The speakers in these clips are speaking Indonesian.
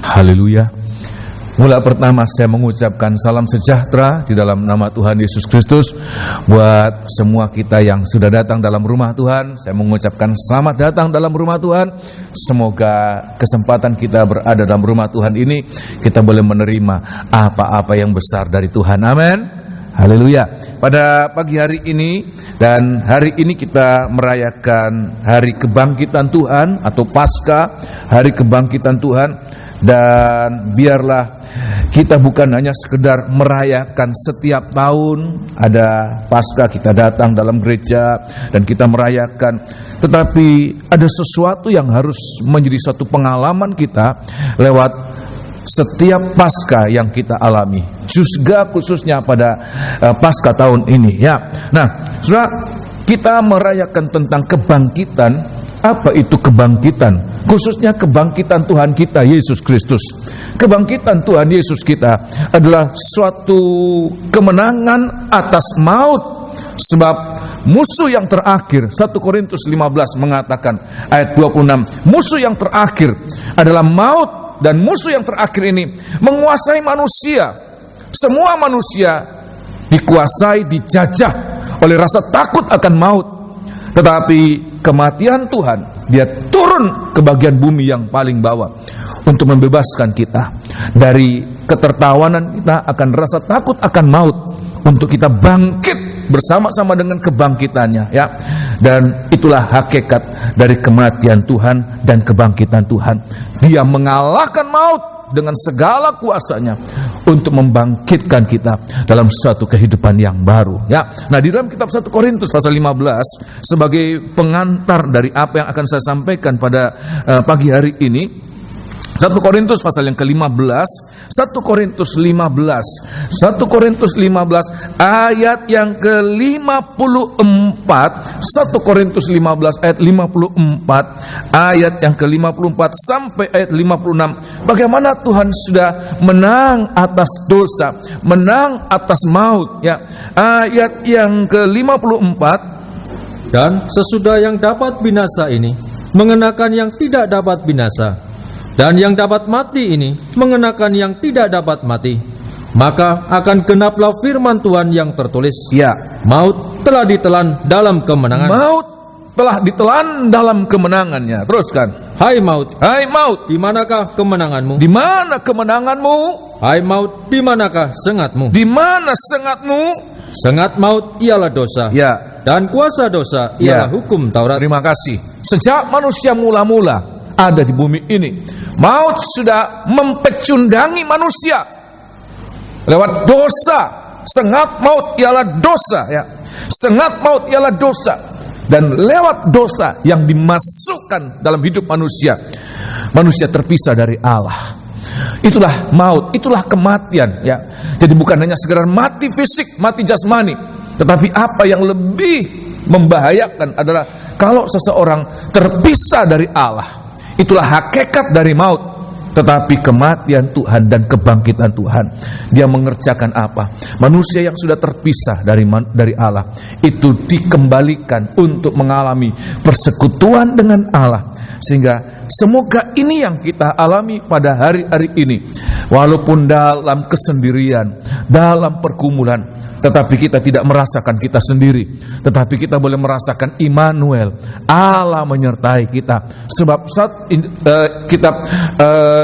Haleluya. Mula pertama saya mengucapkan salam sejahtera di dalam nama Tuhan Yesus Kristus buat semua kita yang sudah datang dalam rumah Tuhan. Saya mengucapkan selamat datang dalam rumah Tuhan. Semoga kesempatan kita berada dalam rumah Tuhan ini kita boleh menerima apa-apa yang besar dari Tuhan. Amin. Haleluya. Pada pagi hari ini dan hari ini kita merayakan hari kebangkitan Tuhan atau Paskah, hari kebangkitan Tuhan. Dan biarlah kita bukan hanya sekedar merayakan setiap tahun ada Paskah, kita datang dalam gereja dan kita merayakan, tetapi ada sesuatu yang harus menjadi suatu pengalaman kita lewat setiap Paskah yang kita alami, juga khususnya pada Paskah tahun ini ya. Nah, saudara, kita merayakan tentang kebangkitan. Apa itu kebangkitan? Khususnya kebangkitan Tuhan kita Yesus Kristus. Kebangkitan Tuhan Yesus kita adalah suatu kemenangan atas maut. Sebab musuh yang terakhir, 1 Korintus 15 mengatakan ayat 26, musuh yang terakhir adalah maut, dan musuh yang terakhir ini menguasai manusia. Semua manusia dikuasai, dijajah oleh rasa takut akan maut. Tetapi kematian Tuhan, dia turun ke bagian bumi yang paling bawah untuk membebaskan kita dari ketertawanan kita akan rasa takut akan maut, untuk kita bangkit bersama-sama dengan kebangkitannya ya. Dan itulah hakikat dari kematian Tuhan dan kebangkitan Tuhan. Dia mengalahkan maut dengan segala kuasanya untuk membangkitkan kita dalam suatu kehidupan yang baru ya. Nah, di dalam kitab 1 Korintus pasal 15 sebagai pengantar dari apa yang akan saya sampaikan pada pagi hari ini, 1 Korintus pasal yang ke-15, 1 Korintus 15 ayat yang ke-54, 1 Korintus 15 ayat 54, ayat yang ke-54 sampai ayat 56. Bagaimana Tuhan sudah menang atas dosa, menang atas maut ya. Ayat yang ke-54, dan sesudah yang dapat binasa ini mengenakan yang tidak dapat binasa, dan yang dapat mati ini mengenakan yang tidak dapat mati, maka akan genaplah firman Tuhan yang tertulis ya, maut telah ditelan dalam kemenangan. Maut telah ditelan dalam kemenangannya. Teruskan. Hai maut, hai maut, di manakah kemenanganmu? Di mana kemenanganmu? Hai maut, di manakah sengatmu? Di mana sengatmu? Sengat maut ialah dosa ya, dan kuasa dosa ialah hukum Taurat. Terima kasih. Sejak manusia mula-mula ada di bumi ini, maut sudah mempecundangi manusia lewat dosa. Sengat maut ialah dosa ya. Sengat maut ialah dosa. Dan lewat dosa yang dimasukkan dalam hidup manusia, manusia terpisah dari Allah. Itulah maut, itulah kematian ya. Jadi bukan hanya sekedar mati fisik, mati jasmani, tetapi apa yang lebih membahayakan adalah kalau seseorang terpisah dari Allah. Itulah hakikat dari maut. Tetapi kematian Tuhan dan kebangkitan Tuhan, dia mengerjakan apa? Manusia yang sudah terpisah dari Allah itu dikembalikan untuk mengalami persekutuan dengan Allah. Sehingga semoga ini yang kita alami pada hari-hari ini, walaupun dalam kesendirian, dalam pergumulan, tetapi kita tidak merasakan kita sendiri, tetapi kita boleh merasakan Immanuel, Allah menyertai kita. Sebab kitab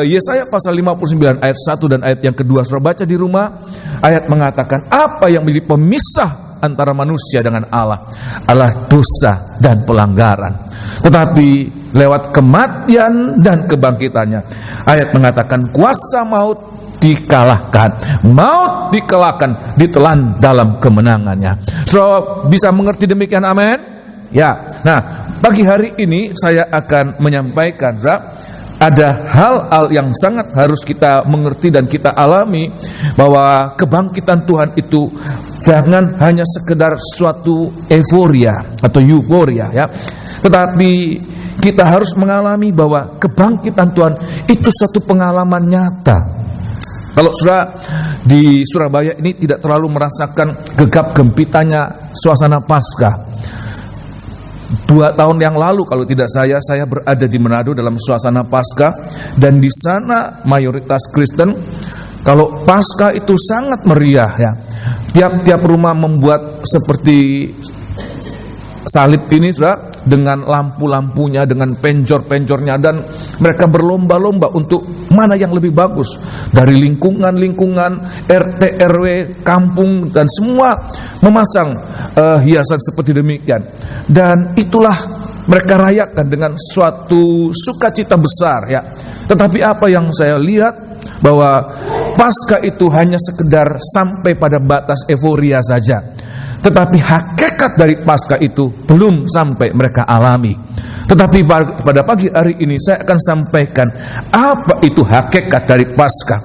Yesaya pasal 59 ayat 1 dan ayat yang kedua, saudara baca di rumah, ayat mengatakan apa yang menjadi pemisah antara manusia dengan Allah adalah dosa dan pelanggaran. Tetapi lewat kematian dan kebangkitannya, ayat mengatakan kuasa maut dikalahkan, maut dikalahkan, ditelan dalam kemenangannya. So, bisa mengerti demikian, amin? Ya. Nah, pagi hari ini saya akan menyampaikan, ada hal-hal yang sangat harus kita mengerti dan kita alami, bahwa kebangkitan Tuhan itu jangan hanya sekedar suatu euforia atau euforia ya, tetapi kita harus mengalami bahwa kebangkitan Tuhan itu satu pengalaman nyata. Kalau saudara di Surabaya ini tidak terlalu merasakan gegap gempitanya suasana Paskah, 2 tahun yang lalu kalau tidak saya berada di Manado dalam suasana Paskah, dan di sana mayoritas Kristen. Kalau Paskah itu sangat meriah ya. Tiap-tiap rumah membuat seperti salib ini, saudara, dengan lampu-lampunya, dengan penjor-penjornya, dan mereka berlomba-lomba untuk mana yang lebih bagus dari lingkungan RT RW kampung, dan semua memasang hiasan seperti demikian. Dan itulah mereka rayakan dengan suatu sukacita besar ya. Tetapi apa yang saya lihat, bahwa Paskah itu hanya sekedar sampai pada batas euforia saja. Tetapi hakikat dari Paskah itu belum sampai mereka alami. Tetapi pada pagi hari ini saya akan sampaikan apa itu hakikat dari Paskah,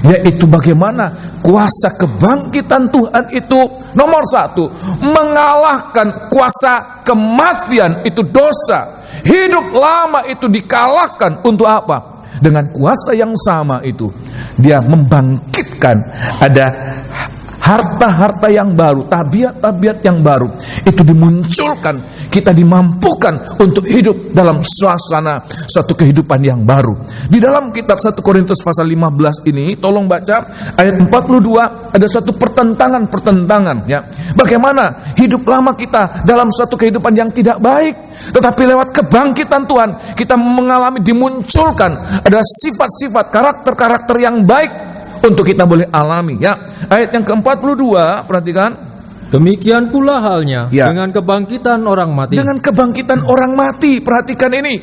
yaitu bagaimana kuasa kebangkitan Tuhan itu nomor 1 mengalahkan kuasa kematian, itu dosa. Hidup lama itu dikalahkan untuk apa? Dengan kuasa yang sama itu dia membangkitkan, ada harta-harta yang baru, tabiat-tabiat yang baru itu dimunculkan. Kita dimampukan untuk hidup dalam suatu kehidupan yang baru. Di dalam kitab 1 Korintus pasal 15 ini, tolong baca ayat 42, ada suatu pertentangan ya. Bagaimana hidup lama kita dalam suatu kehidupan yang tidak baik, tetapi lewat kebangkitan Tuhan kita mengalami, dimunculkan ada sifat-sifat, karakter-karakter yang baik untuk kita boleh alami ya. Ayat yang ke-42, perhatikan. Demikian pula halnya ya, dengan kebangkitan orang mati. Dengan kebangkitan orang mati, perhatikan ini.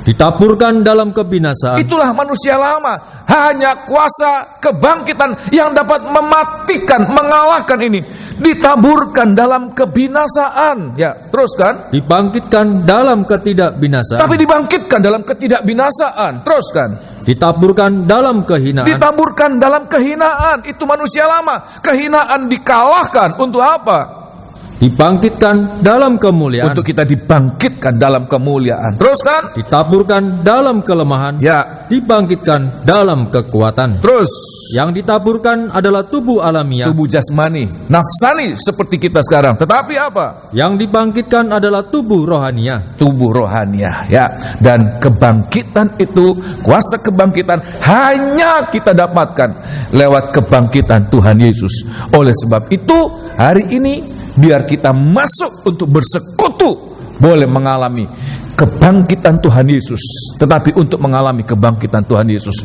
Ditaburkan dalam kebinasaan. Itulah manusia lama. Hanya kuasa kebangkitan yang dapat mematikan, mengalahkan ini. Ditaburkan dalam kebinasaan. Ya, teruskan. Dibangkitkan dalam ketidakbinasaan. Tapi dibangkitkan dalam ketidakbinasaan. Teruskan. Ditaburkan dalam kehinaan. Ditaburkan dalam kehinaan. Itu manusia lama. Kehinaan dikalahkan untuk apa? Dibangkitkan dalam kemuliaan. Untuk kita dibangkitkan dalam kemuliaan. Teruskan. Ditaburkan dalam kelemahan. Ya. Dibangkitkan dalam kekuatan. Terus. Yang ditaburkan adalah tubuh alamiah. Tubuh jasmani, nafsani seperti kita sekarang. Tetapi apa? Yang dibangkitkan adalah tubuh rohania. Tubuh rohania ya. Dan kebangkitan itu, kuasa kebangkitan hanya kita dapatkan lewat kebangkitan Tuhan Yesus. Oleh sebab itu hari ini biar kita masuk untuk bersekutu, boleh mengalami kebangkitan Tuhan Yesus. Tetapi untuk mengalami kebangkitan Tuhan Yesus,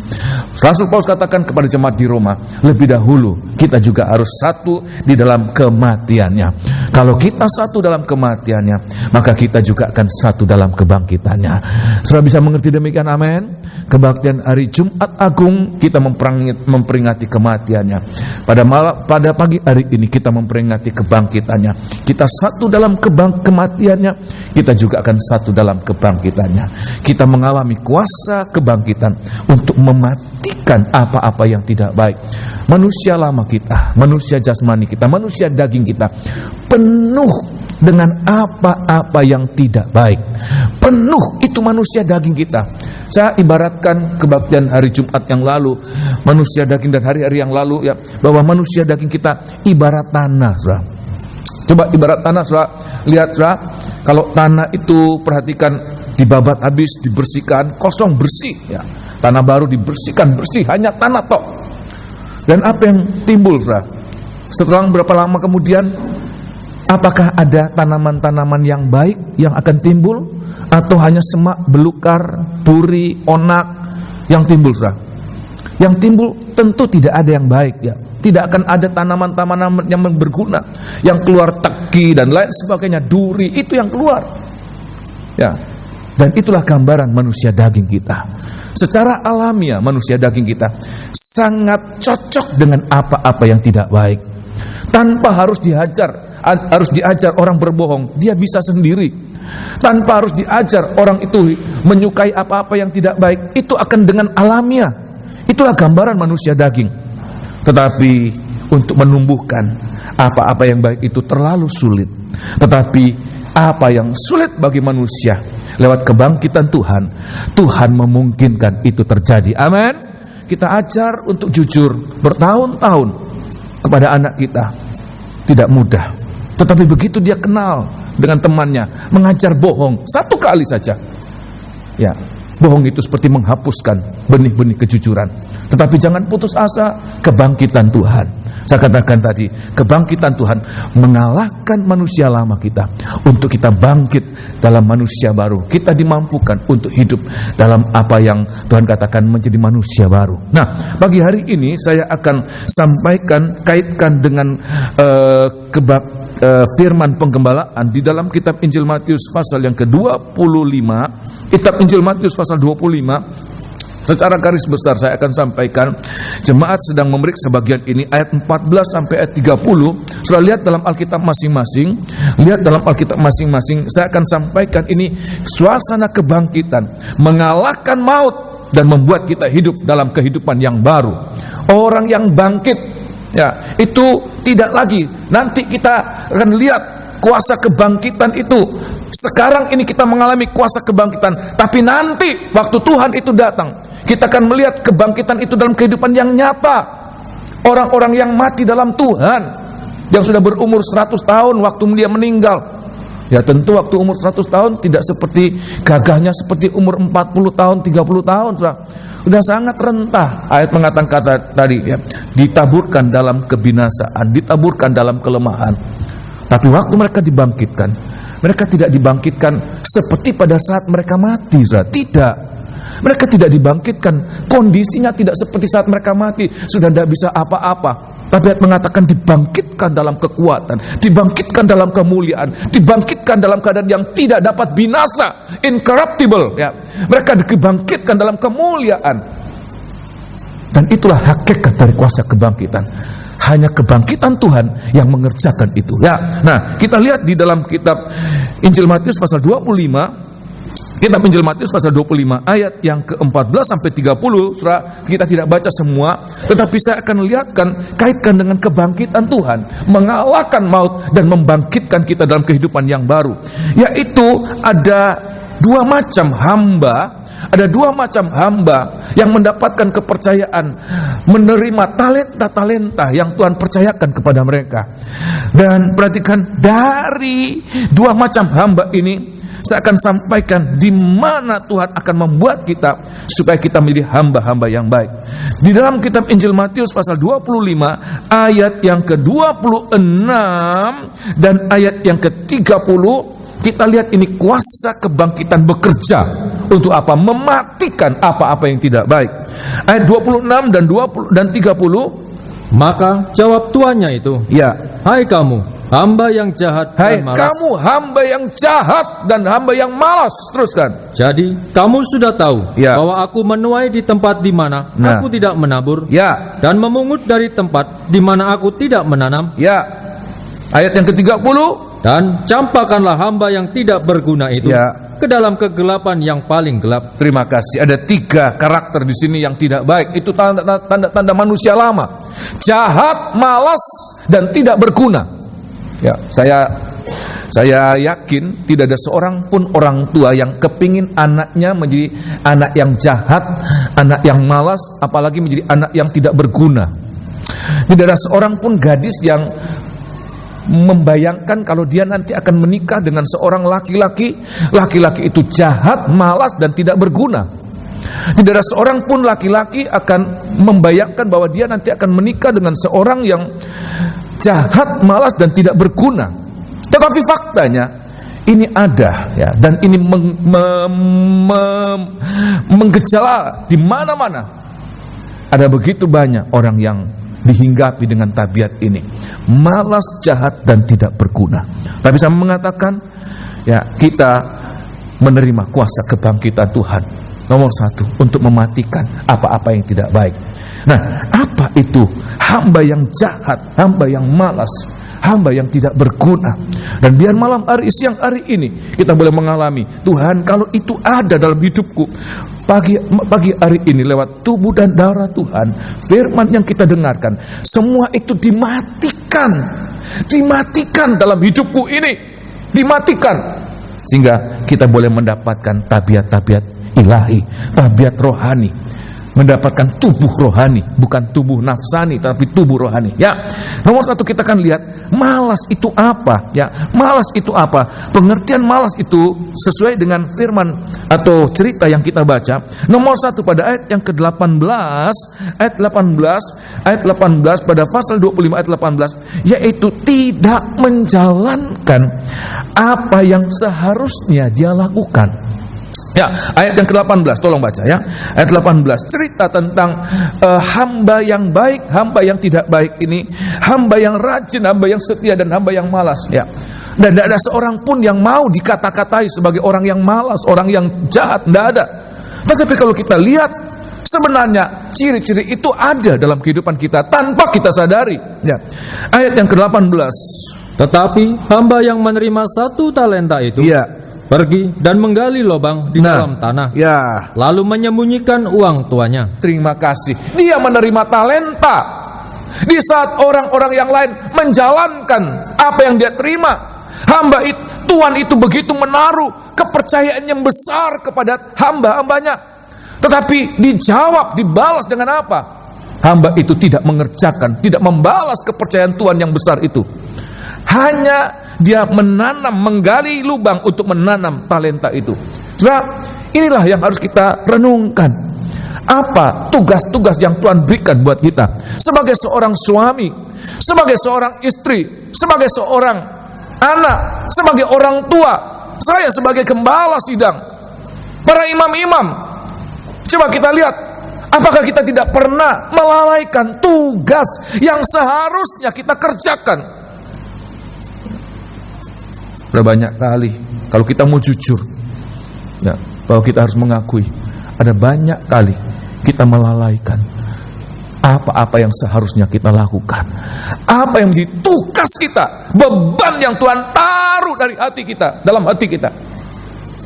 Rasul Paulus katakan kepada jemaat di Roma, lebih dahulu kita juga harus satu di dalam kematiannya. Kalau kita satu dalam kematiannya, maka kita juga akan satu dalam kebangkitannya. Saudara bisa mengerti demikian? Amin. Kebaktian hari Jumat Agung kita memperingati kematiannya. Pada pagi hari ini kita memperingati kebangkitannya. Kita satu dalam kematiannya, kita juga akan satu dalam kebangkitannya. Kita mengalami kuasa kebangkitan untuk mematikan apa-apa yang tidak baik. Manusia lama kita, manusia jasmani kita, manusia daging kita penuh dengan apa-apa yang tidak baik. Penuh itu manusia daging kita. Saya ibaratkan kebaktian hari Jumat yang lalu, manusia daging, dan hari-hari yang lalu ya, bahwa manusia daging kita ibarat tanah, saudara. Coba ibarat tanah, saudara. Lihat, saudara, kalau tanah itu perhatikan dibabat habis, dibersihkan, kosong bersih ya. Tanah baru dibersihkan bersih, hanya tanah tok. Dan apa yang timbul, saudara? Setelah berapa lama kemudian, apakah ada tanaman-tanaman yang baik yang akan timbul? Atau hanya semak, belukar, duri, onak yang timbul, saudara? Yang timbul tentu tidak ada yang baik ya. Tidak akan ada tanaman-tanaman yang berguna, yang keluar teki dan lain sebagainya, duri itu yang keluar. Ya. Dan itulah gambaran manusia daging kita. Secara alamiah manusia daging kita sangat cocok dengan apa-apa yang tidak baik. Tanpa harus diajar orang berbohong, dia bisa sendiri. Tanpa harus diajar orang itu menyukai apa-apa yang tidak baik, itu akan dengan alamiah. Itulah gambaran manusia daging. Tetapi untuk menumbuhkan apa-apa yang baik itu terlalu sulit. Tetapi apa yang sulit bagi manusia, lewat kebangkitan Tuhan, Tuhan memungkinkan itu terjadi. Amin. Kita ajar untuk jujur bertahun-tahun kepada anak kita, tidak mudah. Tetapi begitu dia kenal dengan temannya, mengajar bohong 1 kali saja. Ya, bohong itu seperti menghapuskan benih-benih kejujuran. Tetapi jangan putus asa, kebangkitan Tuhan. Saya katakan tadi, kebangkitan Tuhan mengalahkan manusia lama kita untuk kita bangkit dalam manusia baru. Kita dimampukan untuk hidup dalam apa yang Tuhan katakan menjadi manusia baru. Nah, pagi hari ini saya akan sampaikan, kaitkan dengan firman penggembalaan di dalam kitab Injil Matius pasal yang ke-25. Kitab Injil Matius pasal 25. Secara garis besar saya akan sampaikan, jemaat sedang memeriksa bagian ini ayat 14 sampai ayat 30. Sudah lihat dalam Alkitab masing-masing. Lihat dalam Alkitab masing-masing. Saya akan sampaikan ini suasana kebangkitan, mengalahkan maut dan membuat kita hidup dalam kehidupan yang baru. Orang yang bangkit, ya, itu tidak lagi. Nanti kita akan lihat kuasa kebangkitan itu. Sekarang ini kita mengalami kuasa kebangkitan, tapi nanti waktu Tuhan itu datang, kita akan melihat kebangkitan itu dalam kehidupan yang nyata. Orang-orang yang mati dalam Tuhan, yang sudah berumur 100 tahun waktu dia meninggal. Ya tentu waktu umur 100 tahun tidak seperti gagahnya seperti umur 40 tahun, 30 tahun. Sudah sangat rentah. Ayat mengatakan kata tadi, ya, ditaburkan dalam kebinasaan, ditaburkan dalam kelemahan. Tapi waktu mereka dibangkitkan, mereka tidak dibangkitkan seperti pada saat mereka mati. Tidak. Mereka tidak dibangkitkan, kondisinya tidak seperti saat mereka mati, sudah tidak bisa apa-apa. Tapi ayat mengatakan dibangkitkan dalam kekuatan, dibangkitkan dalam kemuliaan, dibangkitkan dalam keadaan yang tidak dapat binasa, incorruptible. Ya. Mereka dibangkitkan dalam kemuliaan. Dan itulah hakikat dari kuasa kebangkitan. Hanya kebangkitan Tuhan yang mengerjakan itu. Ya. Nah, kita lihat di dalam kitab Injil Matius pasal 25. Kitab Injil Matius pasal 25 ayat yang ke-14 sampai 30. Saudara, kita tidak baca semua, tetapi saya akan lihatkan, kaitkan dengan kebangkitan Tuhan, mengalahkan maut dan membangkitkan kita dalam kehidupan yang baru. Yaitu ada 2 macam hamba. Ada 2 macam hamba yang mendapatkan kepercayaan, menerima talenta-talenta yang Tuhan percayakan kepada mereka. Dan perhatikan, dari 2 macam hamba ini saya akan sampaikan di mana Tuhan akan membuat kita supaya kita menjadi hamba-hamba yang baik. Di dalam kitab Injil Matius pasal 25 ayat yang ke-26 dan ayat yang ke-30, kita lihat ini kuasa kebangkitan bekerja untuk apa? Mematikan apa-apa yang tidak baik. Ayat 26 dan 20 dan 30. Maka jawab tuannya itu, ya, hai kamu, hamba yang jahat hai dan malas. Kamu hamba yang jahat dan hamba yang malas. Teruskan. Jadi kamu sudah tahu, ya, bahwa aku menuai di tempat di mana aku tidak menabur, ya, dan memungut dari tempat di mana aku tidak menanam. Ya. Ayat yang ke-30. Dan campakkanlah hamba yang tidak berguna itu, ya, ke dalam kegelapan yang paling gelap. Terima kasih. Ada 3 karakter di sini yang tidak baik. Itu tanda-tanda manusia lama. Jahat, malas, dan tidak berguna. Ya, saya yakin tidak ada seorang pun orang tua yang kepingin anaknya menjadi anak yang jahat, anak yang malas, apalagi menjadi anak yang tidak berguna. Tidak ada seorang pun gadis yang membayangkan kalau dia nanti akan menikah dengan seorang laki-laki itu jahat, malas, dan tidak berguna. Tidak ada seorang pun laki-laki akan membayangkan bahwa dia nanti akan menikah dengan seorang yang jahat, malas, dan tidak berguna. Tetapi faktanya ini ada, ya, dan ini menggejala di mana-mana. Ada begitu banyak orang yang dihinggapi dengan tabiat ini, malas, jahat, dan tidak berguna. Tapi saya mengatakan, ya, kita menerima kuasa kebangkitan Tuhan. Nomor 1, untuk mematikan apa-apa yang tidak baik. Nah, apa itu hamba yang jahat, hamba yang malas, hamba yang tidak berguna? Dan biar malam hari, siang hari ini kita boleh mengalami, Tuhan, kalau itu ada dalam hidupku, pagi hari ini lewat tubuh dan darah Tuhan, firman yang kita dengarkan, semua itu dimatikan dalam hidupku ini, dimatikan, sehingga kita boleh mendapatkan tabiat-tabiat ilahi, tabiat rohani. mendapatkan tubuh rohani, bukan tubuh nafsani, tapi tubuh rohani. Ya, nomor satu kita akan lihat malas itu apa. Ya, malas itu apa? Pengertian malas itu sesuai dengan firman atau cerita yang kita baca. Nomor satu pada ayat yang ke-18, ayat 18 pada pasal 25 ayat 18, yaitu tidak menjalankan apa yang seharusnya dia lakukan. Ya, ayat yang ke-18, tolong baca ya. Ayat 18 cerita tentang hamba yang baik, hamba yang tidak baik ini, hamba yang rajin, hamba yang setia, dan hamba yang malas. Ya. Dan tidak ada seorang pun yang mau dikata-katai sebagai orang yang malas, orang yang jahat, tidak ada. Tetapi kalau kita lihat, sebenarnya ciri-ciri itu ada dalam kehidupan kita tanpa kita sadari. Ya. Ayat yang ke-18. Tetapi hamba yang menerima 1 talenta itu, Ya, pergi dan menggali lubang di dalam tanah, ya, lalu menyembunyikan uang tuanya. terima kasih. Dia menerima talenta di saat orang-orang yang lain menjalankan apa yang dia terima. Hamba itu, Tuhan itu begitu menaruh kepercayaan yang besar kepada hamba-hambanya. Tetapi dijawab, dibalas dengan apa? Hamba itu tidak mengerjakan, tidak membalas kepercayaan Tuhan yang besar itu. Hanya dia menanam, menggali lubang untuk menanam talenta itu. Saudara, inilah yang harus kita renungkan. Apa tugas-tugas yang Tuhan berikan buat kita sebagai seorang suami, sebagai seorang istri, sebagai seorang anak, sebagai orang tua, saya sebagai gembala sidang, para imam-imam. Coba kita lihat, apakah kita tidak pernah melalaikan tugas yang seharusnya kita kerjakan? Berapa banyak kali kalau kita mau jujur, ya, bahwa kita harus mengakui ada banyak kali kita melalaikan apa-apa yang seharusnya kita lakukan, apa yang menjadi tugas kita, beban yang Tuhan taruh dari hati kita, dalam hati kita,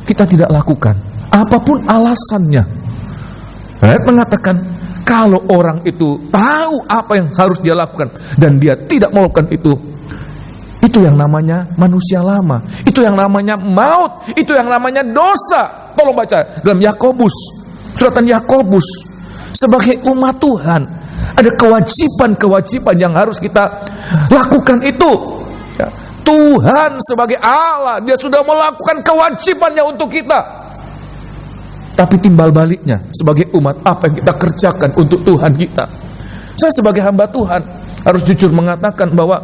kita tidak lakukan, apapun alasannya. Ayat mengatakan kalau orang itu tahu apa yang harus dia lakukan dan dia tidak melakukan itu yang namanya manusia lama, itu yang namanya maut, itu yang namanya dosa. Tolong baca dalam Yakobus, suratan Yakobus. Sebagai umat Tuhan ada kewajiban-kewajiban yang harus kita lakukan itu. Ya. Tuhan sebagai Allah, dia sudah melakukan kewajibannya untuk kita. Tapi timbal baliknya, sebagai umat, apa yang kita kerjakan untuk Tuhan kita? Saya sebagai hamba Tuhan harus jujur mengatakan bahwa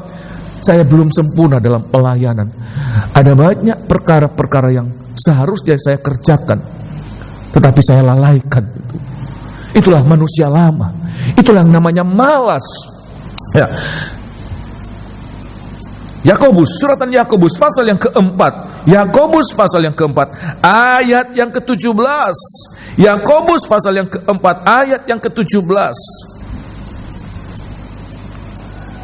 saya belum sempurna dalam pelayanan. Ada banyak perkara-perkara yang seharusnya saya kerjakan, tetapi saya lalaikan itu. Itulah manusia lama. Itulah yang namanya malas. Ya. Yakobus, suratan Yakobus pasal yang keempat. Yakobus pasal yang keempat, ayat yang ke-17. Yakobus pasal yang keempat, ayat yang ke-17.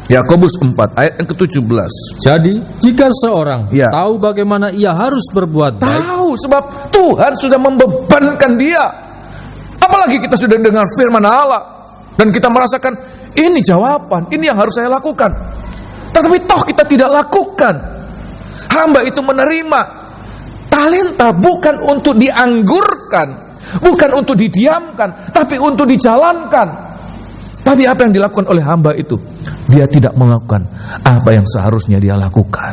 Yakobus 4 ayat yang ke-17. Jadi jika seorang tahu bagaimana ia harus berbuat baik, tahu, sebab Tuhan sudah membebankan dia. Apalagi kita sudah dengar firman Allah dan kita merasakan ini jawaban, ini yang harus saya lakukan. Tetapi toh kita tidak lakukan. Hamba itu menerima talenta bukan untuk dianggurkan, bukan untuk didiamkan, tapi untuk dijalankan. Tapi apa yang dilakukan oleh hamba itu? Dia tidak melakukan apa yang seharusnya dia lakukan.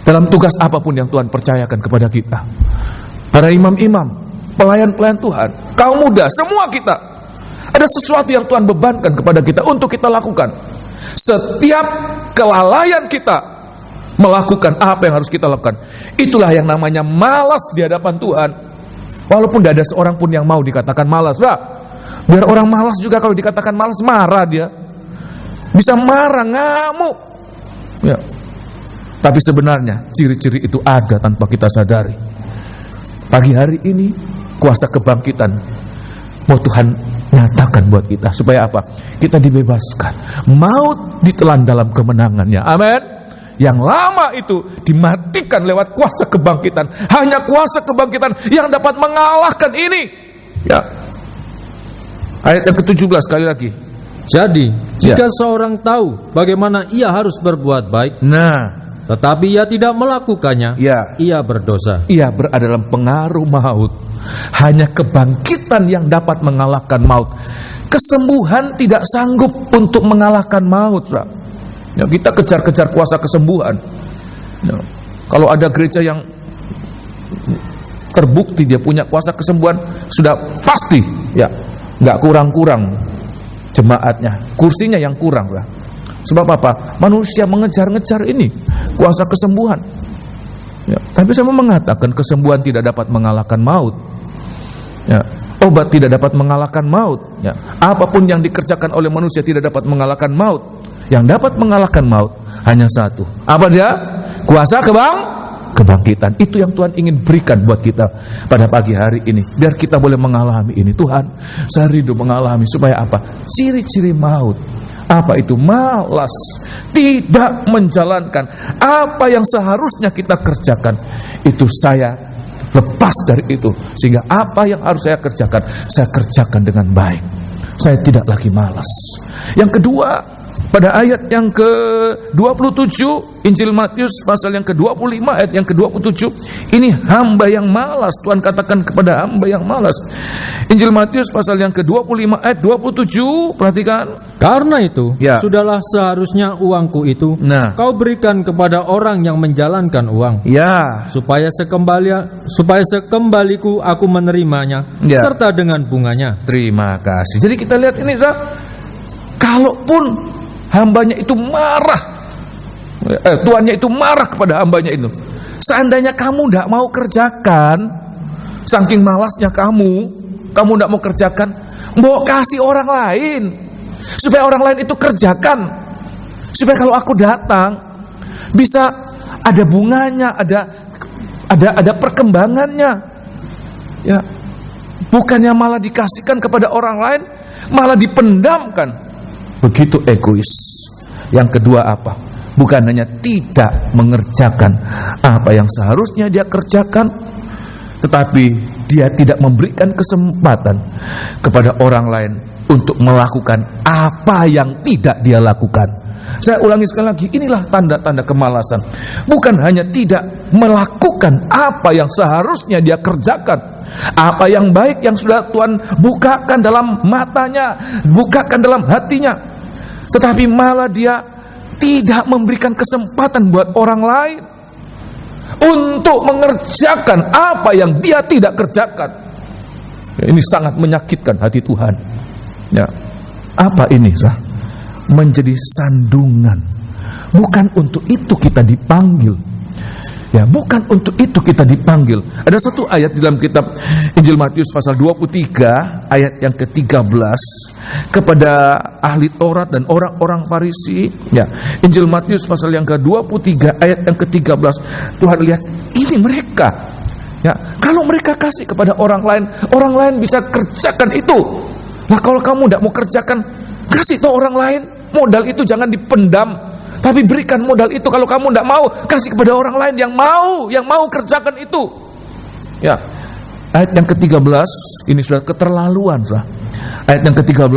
Dalam tugas apapun yang Tuhan percayakan kepada kita, para imam-imam, pelayan-pelayan Tuhan, kaum muda, semua kita, ada sesuatu yang Tuhan bebankan kepada kita untuk kita lakukan. Setiap kelalaian kita melakukan apa yang harus kita lakukan, itulah yang namanya malas di hadapan Tuhan. Walaupun tidak ada seorang pun yang mau dikatakan malas. Biar orang malas juga kalau dikatakan malas, marah dia. Bisa marah, ngamuk. Ya. Tapi sebenarnya ciri-ciri itu ada tanpa kita sadari. Pagi hari ini kuasa kebangkitan mau Tuhan nyatakan buat kita. Supaya apa? Kita dibebaskan. Maut ditelan dalam kemenangannya. Amin. Yang lama itu dimatikan lewat kuasa kebangkitan. Hanya kuasa kebangkitan yang dapat mengalahkan ini. Ya. Ayat yang ke-17 sekali lagi. Jadi, jika seorang tahu bagaimana ia harus berbuat baik, tetapi ia tidak melakukannya, ia berdosa. Ia berada dalam pengaruh maut. Hanya kebangkitan yang dapat mengalahkan maut. Kesembuhan tidak sanggup untuk mengalahkan maut. Ya, kita kejar-kejar kuasa kesembuhan. Ya, kalau ada gereja yang terbukti dia punya kuasa kesembuhan, sudah pasti ya nggak kurang-kurang jemaatnya, kursinya yang kurang. Sebab apa? Manusia mengejar-ngejar ini kuasa kesembuhan. Ya, tapi saya mau mengatakan kesembuhan tidak dapat mengalahkan maut. Ya, obat tidak dapat mengalahkan maut. Ya, apapun yang dikerjakan oleh manusia tidak dapat mengalahkan maut. Yang dapat mengalahkan maut hanya satu. Apa dia? Kuasa kebangkitan. Itu yang Tuhan ingin berikan buat kita pada pagi hari ini. Biar kita boleh mengalami ini. Tuhan, saya rindu mengalami supaya apa? Ciri-ciri maut. Apa itu? Malas, tidak menjalankan apa yang seharusnya kita kerjakan. Itu saya lepas dari itu, sehingga apa yang harus saya kerjakan, saya kerjakan dengan baik. Saya tidak lagi malas. Yang kedua, pada ayat yang ke-27 Injil Matius pasal yang ke-25 ayat yang ke-27, ini hamba yang malas. Tuhan katakan kepada hamba yang malas. Injil Matius pasal yang ke-25 ayat 27, perhatikan. Karena itu, sudahlah seharusnya uangku itu kau berikan kepada orang yang menjalankan uang, supaya sekembaliku aku menerimanya, serta dengan bunganya. Terima kasih. Jadi kita lihat ini, kalaupun hambanya itu marah, tuannya itu marah kepada hambanya itu, seandainya kamu tidak mau kerjakan, saking malasnya kamu tidak mau kerjakan, mau kasih orang lain, supaya orang lain itu kerjakan, supaya kalau aku datang bisa ada bunganya, ada perkembangannya, ya, bukannya malah dikasihkan kepada orang lain, malah dipendamkan. Begitu egois. Yang kedua apa? Bukan hanya tidak mengerjakan apa yang seharusnya dia kerjakan, tetapi dia tidak memberikan kesempatan kepada orang lain untuk melakukan apa yang tidak dia lakukan. Saya ulangi sekali lagi, inilah tanda-tanda kemalasan. Bukan hanya tidak melakukan apa yang seharusnya dia kerjakan, apa yang baik yang sudah Tuhan bukakan dalam matanya, bukakan dalam hatinya, tetapi malah dia tidak memberikan kesempatan buat orang lain untuk mengerjakan apa yang dia tidak kerjakan. Ya, ini sangat menyakitkan hati Tuhan. Ya, apa ini? Menjadi sandungan. Bukan untuk itu kita dipanggil. Ya, bukan untuk itu kita dipanggil. Ada satu ayat di dalam kitab Injil Matius pasal 23 ayat yang ke-13 kepada ahli Taurat dan orang-orang Farisi. Ya, Injil Matius pasal yang ke-23 ayat yang ke-13. Tuhan lihat, ini mereka. Ya, kalau mereka kasih kepada orang lain bisa kerjakan itu. Nah, kalau kamu tidak mau kerjakan, kasih tahu orang lain. Modal itu jangan dipendam, tapi berikan modal itu. Kalau kamu tidak mau, kasih kepada orang lain yang mau kerjakan itu. Ya, ayat yang ke-13 ini sudah keterlaluan, Ayat yang ke-13,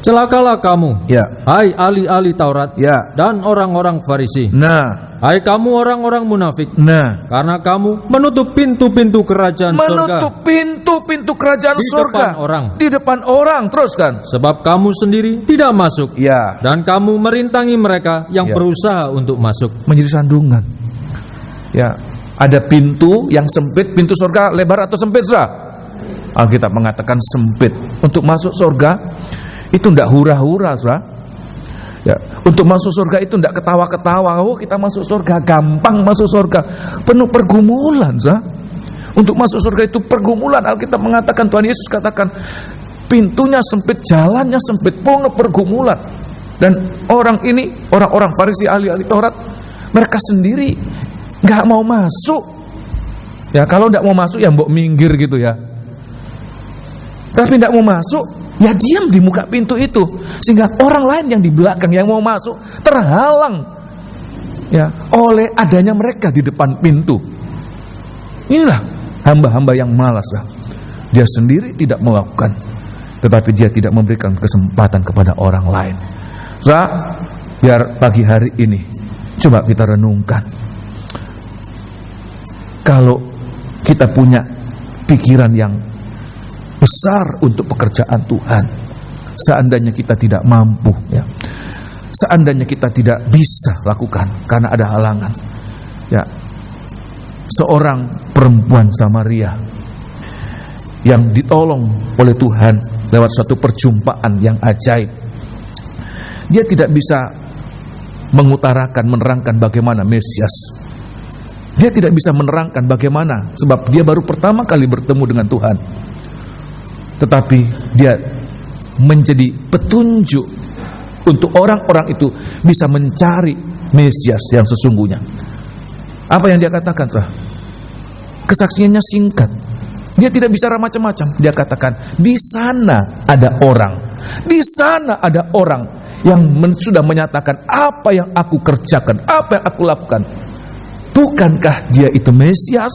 celakalah kamu, hai ahli-ahli Taurat, dan orang-orang Farisi. Hai kamu orang-orang munafik, karena kamu menutup pintu-pintu kerajaan surga. Menutup pintu-pintu kerajaan surga di depan orang, teruskan. Sebab kamu sendiri tidak masuk, dan kamu merintangi mereka yang berusaha untuk masuk. Menjadi sandungan. Ya, ada pintu yang sempit. Pintu surga lebar atau sempit, Alkitab mengatakan sempit. Untuk masuk surga itu tidak hura-hura, Ya, untuk masuk surga itu tidak ketawa-ketawa. Oh, kita masuk surga, gampang masuk surga. Penuh pergumulan, Untuk masuk surga itu pergumulan. Alkitab mengatakan, Tuhan Yesus katakan, pintunya sempit, jalannya sempit, penuh pergumulan. Dan orang-orang Farisi, ahli-ahli Taurat, mereka sendiri nggak mau masuk. Ya, kalau nggak mau masuk ya mbok minggir gitu ya. Tapi tidak mau masuk, ya diam di muka pintu itu, sehingga orang lain yang di belakang yang mau masuk terhalang, ya, oleh adanya mereka di depan pintu. Inilah hamba-hamba yang malas, Dia sendiri tidak melakukan, tetapi dia tidak memberikan kesempatan kepada orang lain. Biar pagi hari ini coba kita renungkan. Kalau kita punya pikiran yang besar untuk pekerjaan Tuhan. Seandainya kita tidak mampu, ya, seandainya kita tidak bisa lakukan karena ada halangan, ya, seorang perempuan Samaria yang ditolong oleh Tuhan lewat suatu perjumpaan yang ajaib. Dia tidak bisa mengutarakan, menerangkan bagaimana Mesias. Dia tidak bisa menerangkan bagaimana, sebab dia baru pertama kali bertemu dengan Tuhan. Tetapi dia menjadi petunjuk untuk orang-orang itu bisa mencari Mesias yang sesungguhnya. Apa yang dia katakan, saudara? Kesaksiannya singkat. Dia tidak bicara macam-macam. Dia katakan, di sana ada orang. Di sana ada orang yang sudah menyatakan apa yang aku kerjakan, apa yang aku lakukan. Bukankah dia itu Mesias?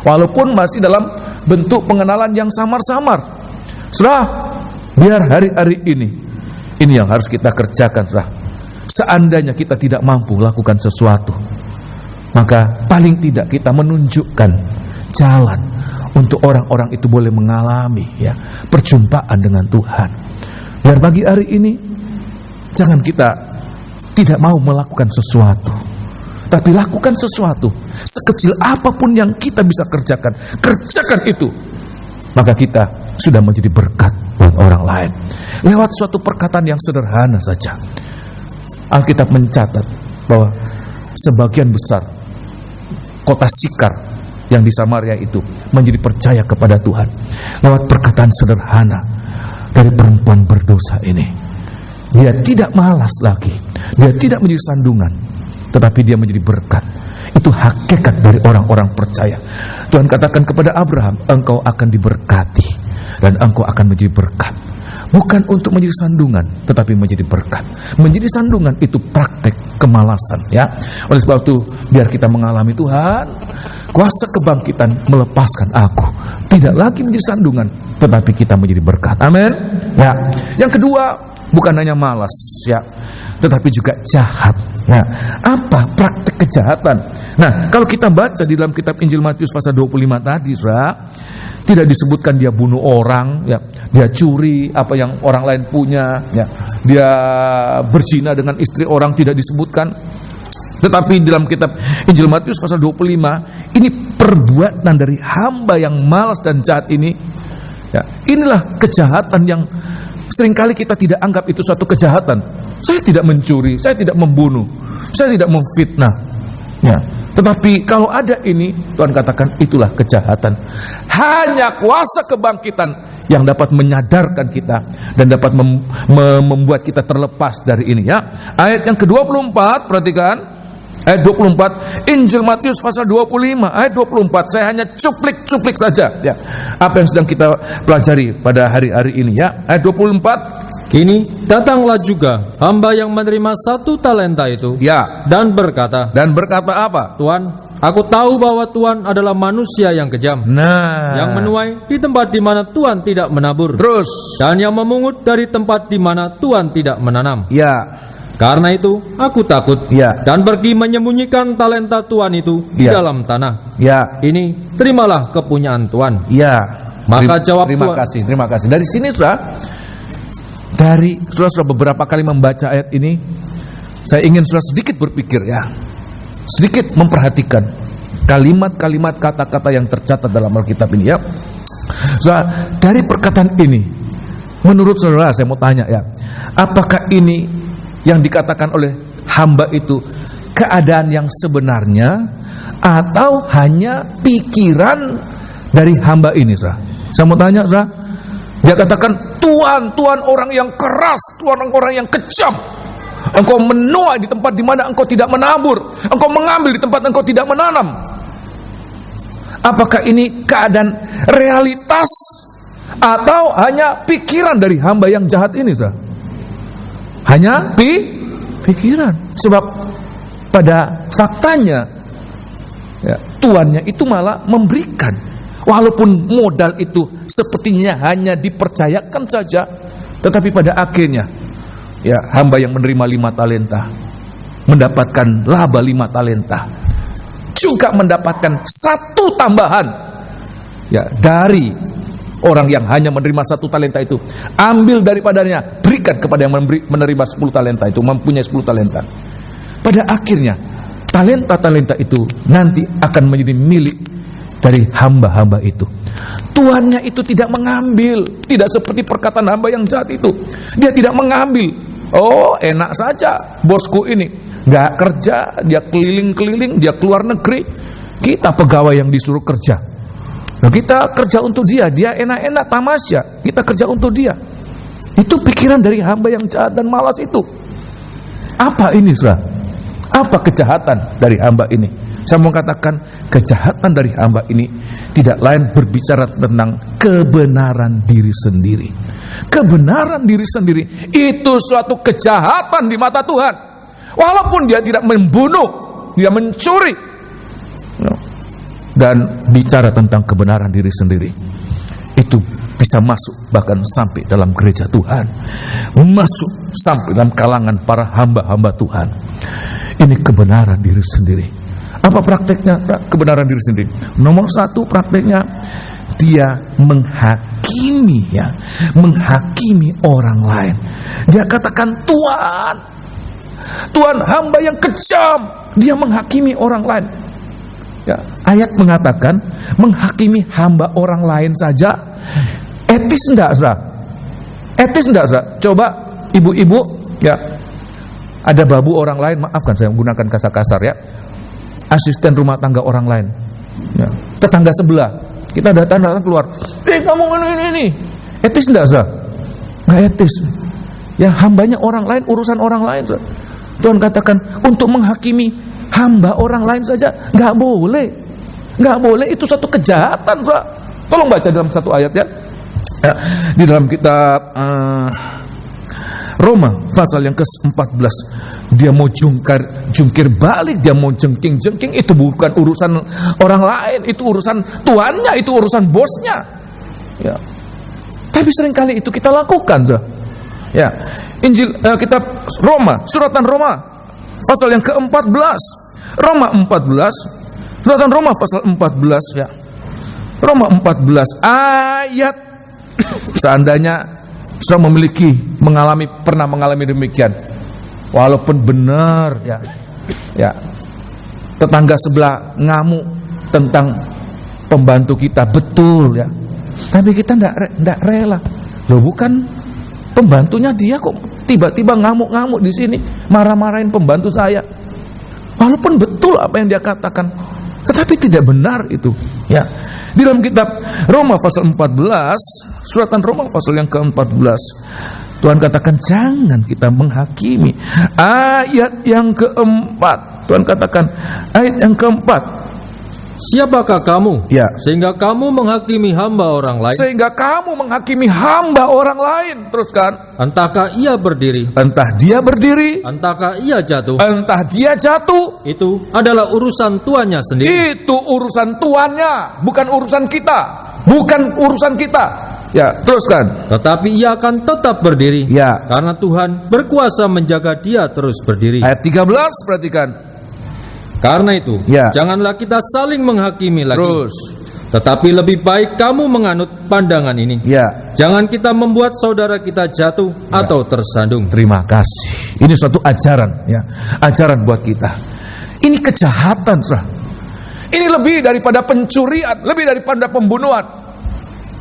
Walaupun masih dalam bentuk pengenalan yang samar-samar. Saudara, biar hari-hari ini yang harus kita kerjakan, saudara. Seandainya kita tidak mampu lakukan sesuatu, maka paling tidak kita menunjukkan jalan untuk orang-orang itu boleh mengalami, ya, perjumpaan dengan Tuhan. Biar pagi hari ini jangan kita tidak mau melakukan sesuatu, tapi lakukan sesuatu. Sekecil apapun yang kita bisa kerjakan, kerjakan itu. Maka kita sudah menjadi berkat buat orang lain. Lewat suatu perkataan yang sederhana saja. Alkitab mencatat bahwa sebagian besar kota Sikar yang di Samaria itu menjadi percaya kepada Tuhan lewat perkataan sederhana dari perempuan berdosa ini. Dia tidak malas lagi, dia tidak menjadi sandungan, tetapi dia menjadi berkat. Itu hakikat dari orang-orang percaya. Tuhan katakan kepada Abraham, engkau akan diberkati dan engkau akan menjadi berkat. Bukan untuk menjadi sandungan, tetapi menjadi berkat. Menjadi sandungan itu praktek kemalasan, ya. Oleh sebab itu, biar kita mengalami Tuhan, kuasa kebangkitan melepaskan aku. Tidak lagi menjadi sandungan, tetapi kita menjadi berkat. Amin. Ya. Yang kedua, bukan hanya malas, ya, tetapi juga jahat. Ya. Apa praktek kejahatan? Nah, kalau kita baca di dalam kitab Injil Matius pasal 25 tadi, saudara, tidak disebutkan dia bunuh orang, ya, dia curi apa yang orang lain punya, ya, dia berzina dengan istri orang, tidak disebutkan. Tetapi dalam kitab Injil Matius pasal 25, ini perbuatan dari hamba yang malas dan jahat ini, ya, inilah kejahatan yang seringkali kita tidak anggap itu suatu kejahatan. Saya tidak mencuri, saya tidak membunuh, saya tidak memfitnah, ya. Tetapi kalau ada ini, Tuhan katakan itulah kejahatan. Hanya kuasa kebangkitan yang dapat menyadarkan kita dan dapat membuat kita terlepas dari ini, ya. Ayat yang ke-24, perhatikan. Ayat 24, Injil Matius pasal 25, ayat 24. Saya hanya cuplik-cuplik saja, ya, apa yang sedang kita pelajari pada hari-hari ini, ya. Ayat 24. Kini datanglah juga hamba yang menerima 1 talenta itu, ya, dan berkata apa? Tuhan, aku tahu bahwa Tuhan adalah manusia yang kejam, yang menuai di tempat di mana Tuhan tidak menabur, terus, dan yang memungut dari tempat di mana Tuhan tidak menanam. Ya. Karena itu aku takut, ya, dan pergi menyembunyikan talenta Tuhan itu di dalam tanah. Ya. Ini terimalah kepunyaan Tuhan. Ya. Maka jawab terima Tuhan. Terima kasih. Dari sini sudah beberapa kali membaca ayat ini, saya ingin sedikit berpikir, ya, sedikit memperhatikan kalimat-kalimat kata-kata yang tercatat dalam Alkitab ini, ya. Dari perkataan ini, menurut saudara, saya mau tanya, ya, apakah ini yang dikatakan oleh hamba itu keadaan yang sebenarnya atau hanya pikiran dari hamba ini, saudara? Saya mau tanya, saudara. Dia katakan, Tuhan orang yang keras, Tuhan orang yang kejam. Engkau menuai di tempat di mana engkau tidak menabur, engkau mengambil di tempat engkau tidak menanam. Apakah ini keadaan realitas atau hanya pikiran dari hamba yang jahat ini, saudara? Hanya pikiran. Sebab pada faktanya, ya, tuannya itu malah memberikan. Walaupun modal itu sepertinya hanya dipercayakan saja, tetapi pada akhirnya, ya, hamba yang menerima 5 talenta mendapatkan laba 5 talenta, juga mendapatkan 1 tambahan ya, dari orang yang hanya menerima 1 talenta itu, ambil daripadanya, berikan kepada yang menerima 10 talenta itu, mempunyai 10 talenta. Pada akhirnya talenta-talenta itu nanti akan menjadi milik dari hamba-hamba itu. Tuannya itu tidak mengambil, tidak seperti perkataan hamba yang jahat itu. Dia tidak mengambil. Oh, enak saja bosku ini, nggak kerja, dia keliling-keliling, dia keluar negeri. Kita pegawai yang disuruh kerja. Nah, kita kerja untuk dia, dia enak-enak tamasya, kita kerja untuk dia. Itu pikiran dari hamba yang jahat dan malas itu. Apa ini, saudara? Apa kejahatan dari hamba ini? Saya mau katakan, kejahatan dari hamba ini tidak lain berbicara tentang kebenaran diri sendiri. Kebenaran diri sendiri itu suatu kejahatan di mata Tuhan. Walaupun dia tidak membunuh, dia mencuri, dan bicara tentang kebenaran diri sendiri, itu bisa masuk bahkan sampai dalam gereja Tuhan, masuk sampai dalam kalangan para hamba-hamba Tuhan. Ini kebenaran diri sendiri. Apa prakteknya kebenaran diri sendiri? Nomor 1 prakteknya, dia menghakimi, ya, menghakimi orang lain. Dia katakan Tuhan hamba yang kejam, dia menghakimi orang lain. Ya, ayat mengatakan menghakimi hamba orang lain saja etis enggak, saudara? Etis enggak, saudara? Coba ibu-ibu, ya, ada babu orang lain, maafkan saya menggunakan kasar-kasar, ya, asisten rumah tangga orang lain, ya, tetangga sebelah, kita datang keluar, kamu ini, etis enggak, saudara? Enggak etis. Ya, hambanya orang lain, urusan orang lain, saudara. Tuhan katakan untuk menghakimi hamba orang lain saja nggak boleh, nggak boleh. Itu satu kejahatan, saudara. Tolong baca dalam satu ayat, ya, di dalam kitab Roma pasal yang ke-14. Dia mau jungkir balik, dia mau jengking. Itu bukan urusan orang lain, itu urusan tuannya, itu urusan bosnya, ya. Tapi seringkali itu kita lakukan, saudara. Ya, Injil kitab Roma, suratan Roma pasal yang ke-14. Roma 14, suratan Roma pasal 14, ya. Roma 14 ayat, seandainya saya pernah mengalami demikian, walaupun benar, ya, ya, tetangga sebelah ngamuk tentang pembantu kita, betul, ya, tapi kita enggak rela. Loh, bukan pembantunya dia kok tiba-tiba ngamuk-ngamuk di sini, marah-marahin pembantu saya. Walaupun betul apa yang dia katakan, tetapi tidak benar itu, ya. Di dalam kitab Roma pasal 14, suratan Roma pasal yang ke-14, Tuhan katakan jangan kita menghakimi. Ayat yang keempat, Tuhan katakan ayat yang keempat, siapakah kamu, ya, sehingga kamu menghakimi hamba orang lain? Sehingga kamu menghakimi hamba orang lain. Teruskan. Entahkah ia berdiri, entah dia berdiri, entahkah ia jatuh, entah dia jatuh, itu adalah urusan tuannya sendiri. Itu urusan tuannya, bukan urusan kita, bukan urusan kita. Ya, teruskan. Tetapi ia akan tetap berdiri, ya, karena Tuhan berkuasa menjaga dia terus berdiri. Ayat 13, perhatikan. Karena itu, ya, janganlah kita saling menghakimi lagi. Terus. Tetapi lebih baik kamu menganut pandangan ini. Ya. Jangan kita membuat saudara kita jatuh, ya, atau tersandung. Terima kasih. Ini suatu ajaran, ya, ajaran buat kita. Ini kejahatan, saudara. Ini lebih daripada pencurian, lebih daripada pembunuhan.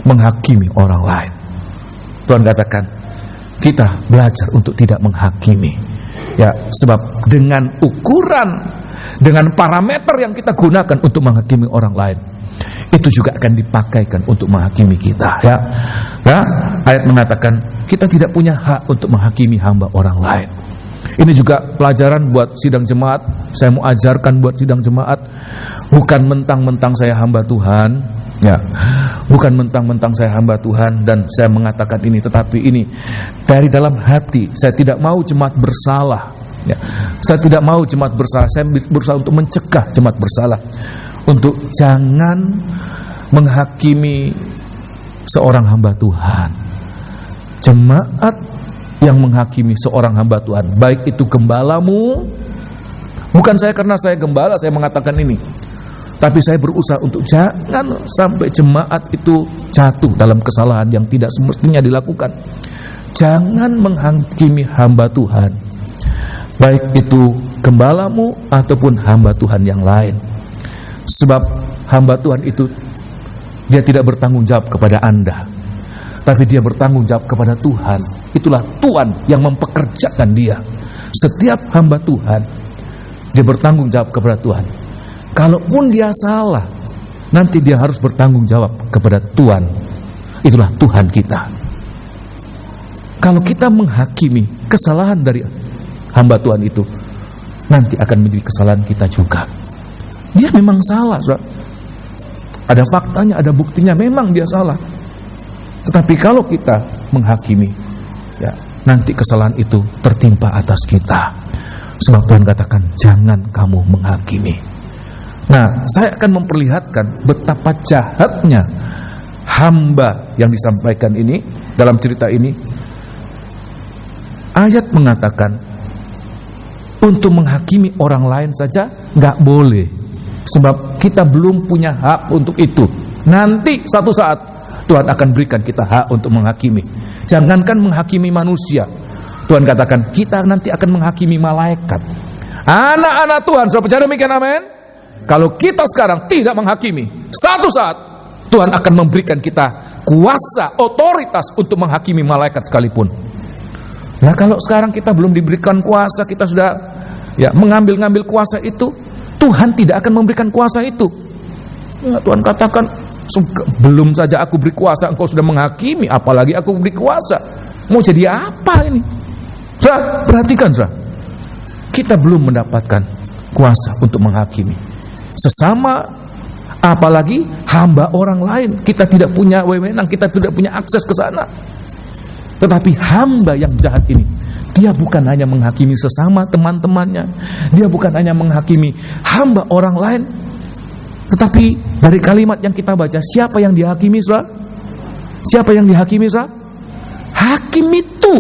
Menghakimi orang lain. Tuhan katakan kita belajar untuk tidak menghakimi. Ya, sebab dengan ukuran, dengan parameter yang kita gunakan untuk menghakimi orang lain, itu juga akan dipakaikan untuk menghakimi kita, ya. Ya, ayat mengatakan kita tidak punya hak untuk menghakimi hamba orang lain. Ini juga pelajaran buat sidang jemaat. Saya mau ajarkan buat sidang jemaat, bukan mentang-mentang saya hamba Tuhan, ya, bukan mentang-mentang saya hamba Tuhan dan saya mengatakan ini, tetapi ini dari dalam hati. Saya tidak mau jemaat bersalah. Ya, saya tidak mau jemaat bersalah. Saya berusaha untuk mencegah jemaat bersalah, untuk jangan menghakimi seorang hamba Tuhan. Jemaat yang menghakimi seorang hamba Tuhan, baik itu gembalamu, bukan saya karena saya gembala saya mengatakan ini, Tapi saya berusaha untuk jangan sampai jemaat itu jatuh dalam kesalahan yang tidak semestinya dilakukan. Jangan menghakimi hamba Tuhan, baik itu gembalamu ataupun hamba Tuhan yang lain. Sebab hamba Tuhan itu dia tidak bertanggung jawab kepada Anda, tapi dia bertanggung jawab kepada Tuhan. Itulah Tuhan yang mempekerjakan dia. Setiap hamba Tuhan, dia bertanggung jawab kepada Tuhan. Kalaupun dia salah, nanti dia harus bertanggung jawab kepada Tuhan. Itulah Tuhan kita. Kalau kita menghakimi kesalahan dari hamba Tuhan itu, nanti akan menjadi kesalahan kita juga. Dia memang salah, saudara. Ada faktanya, ada buktinya, memang dia salah. Tetapi kalau kita menghakimi, ya, nanti kesalahan itu tertimpa atas kita. Sebab Tuhan katakan, jangan kamu menghakimi. Nah, saya akan memperlihatkan betapa jahatnya hamba yang disampaikan ini dalam cerita ini. Ayat mengatakan untuk menghakimi orang lain saja nggak boleh, sebab kita belum punya hak untuk itu. Nanti satu saat Tuhan akan berikan kita hak untuk menghakimi. Jangankan menghakimi manusia, Tuhan katakan kita nanti akan menghakimi malaikat. Anak-anak Tuhan, saudara percaya demikian, amin? Kalau kita sekarang tidak menghakimi, satu saat Tuhan akan memberikan kita kuasa, otoritas untuk menghakimi malaikat sekalipun. Nah, kalau sekarang kita belum diberikan kuasa, kita sudah mengambil kuasa itu, Tuhan tidak akan memberikan kuasa itu. Ya, Tuhan katakan, belum saja aku beri kuasa, engkau sudah menghakimi, apalagi aku beri kuasa. Mau jadi apa ini? Saudara, perhatikan, saudara. Kita belum mendapatkan kuasa untuk menghakimi sesama, apalagi hamba orang lain. Kita tidak punya wewenang, kita tidak punya akses ke sana. Tetapi hamba yang jahat ini, dia bukan hanya menghakimi sesama teman-temannya, dia bukan hanya menghakimi hamba orang lain, tetapi dari kalimat yang kita baca, siapa yang dihakimi, saudara? Siapa yang dihakimi, saudara? Hakim itu.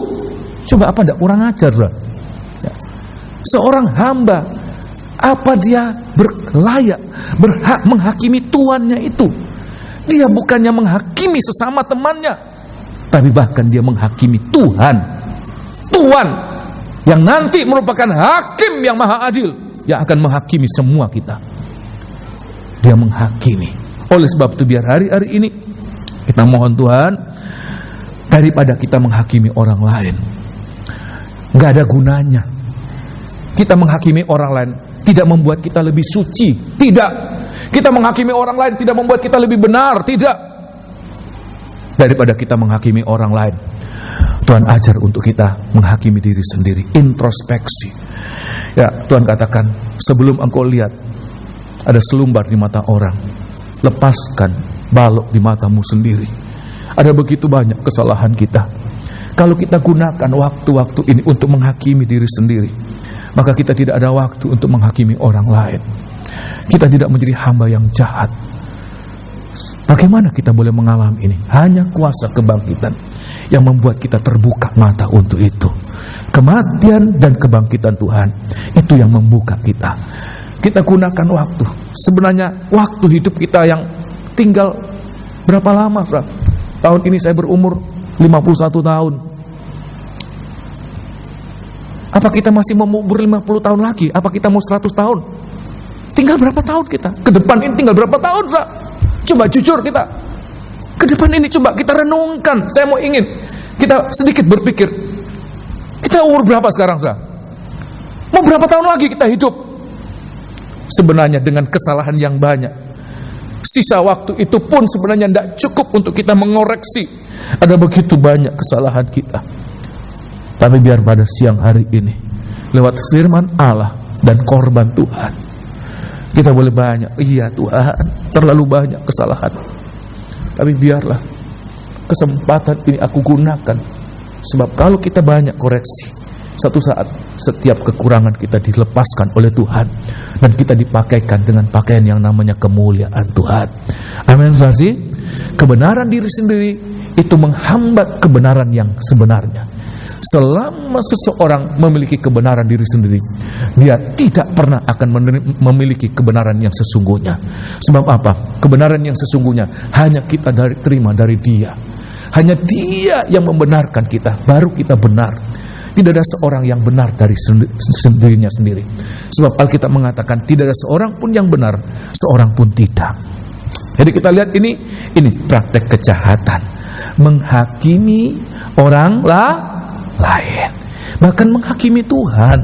Coba apa tidak kurang ajar, saudara? Ya. Seorang hamba, apa dia berhak menghakimi tuannya itu? Dia bukannya menghakimi sesama temannya, tapi bahkan dia menghakimi Tuhan. Tuhan yang nanti merupakan hakim yang maha adil, yang akan menghakimi semua kita. Dia menghakimi. Oleh sebab itu biar hari-hari ini kita mohon Tuhan, daripada kita menghakimi orang lain, gak ada gunanya. Kita menghakimi orang lain tidak membuat kita lebih suci, tidak. Kita menghakimi orang lain tidak membuat kita lebih benar, tidak. Daripada kita menghakimi orang lain, Tuhan ajar untuk kita menghakimi diri sendiri, introspeksi. Ya, Tuhan katakan, sebelum engkau lihat ada selumbar di mata orang, lepaskan balok di matamu sendiri. Ada begitu banyak kesalahan kita. Kalau kita gunakan waktu-waktu ini untuk menghakimi diri sendiri, maka kita tidak ada waktu untuk menghakimi orang lain. Kita tidak menjadi hamba yang jahat. Bagaimana kita boleh mengalami ini? Hanya kuasa kebangkitan yang membuat kita terbuka mata untuk itu. Kematian dan kebangkitan Tuhan, itu yang membuka kita. Kita gunakan waktu. Sebenarnya waktu hidup kita yang tinggal berapa lama, saudara? Tahun ini saya berumur 51 tahun. Apa kita masih mau umur 50 tahun lagi? Apa kita mau 100 tahun? Tinggal berapa tahun kita? Ke depan ini tinggal berapa tahun, saudara? Coba jujur kita. Ke depan ini coba kita renungkan. Saya mau ingin kita sedikit berpikir. Kita umur berapa sekarang, saudara? Mau berapa tahun lagi kita hidup? Sebenarnya dengan kesalahan yang banyak, sisa waktu itu pun sebenarnya tidak cukup untuk kita mengoreksi. Ada begitu banyak kesalahan kita. Tapi biar pada siang hari ini, lewat firman Allah dan korban Tuhan, kita boleh banyak, iya Tuhan, terlalu banyak kesalahan. Tapi biarlah kesempatan ini aku gunakan. Sebab kalau kita banyak koreksi, satu saat setiap kekurangan kita dilepaskan oleh Tuhan, dan kita dipakaikan dengan pakaian yang namanya kemuliaan Tuhan. Amin. Kebenaran diri sendiri itu menghambat kebenaran yang sebenarnya. selama seseorang memiliki kebenaran diri sendiri, dia tidak pernah akan memiliki kebenaran yang sesungguhnya. Sebab apa? Kebenaran yang sesungguhnya hanya kita terima dari Dia. Hanya Dia yang membenarkan kita, baru kita benar. Tidak ada seorang yang benar dari sendirinya sendiri. Sebab Alkitab mengatakan tidak ada seorang pun yang benar, seorang pun tidak. Jadi kita lihat ini praktek kejahatan, menghakimi orang lain, bahkan menghakimi Tuhan.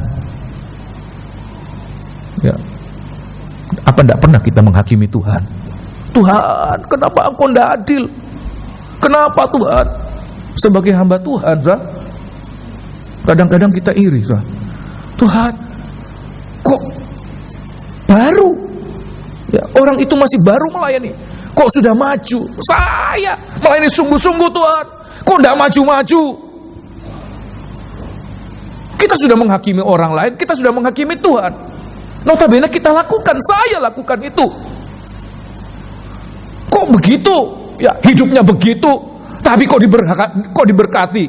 Ya, apa tidak pernah kita menghakimi Tuhan? Tuhan, kenapa Engkau tidak adil? Kenapa Tuhan? Sebagai hamba Tuhan, kadang-kadang kita iri, Tuhan, kok baru? Ya, orang itu masih baru melayani, kok sudah maju? Saya melayani sungguh-sungguh Tuhan, kok tidak maju-maju? Kita sudah menghakimi orang lain, kita sudah menghakimi Tuhan. Notabene kita lakukan, saya lakukan itu. Kok begitu? Ya, hidupnya begitu, tapi kok diberkati?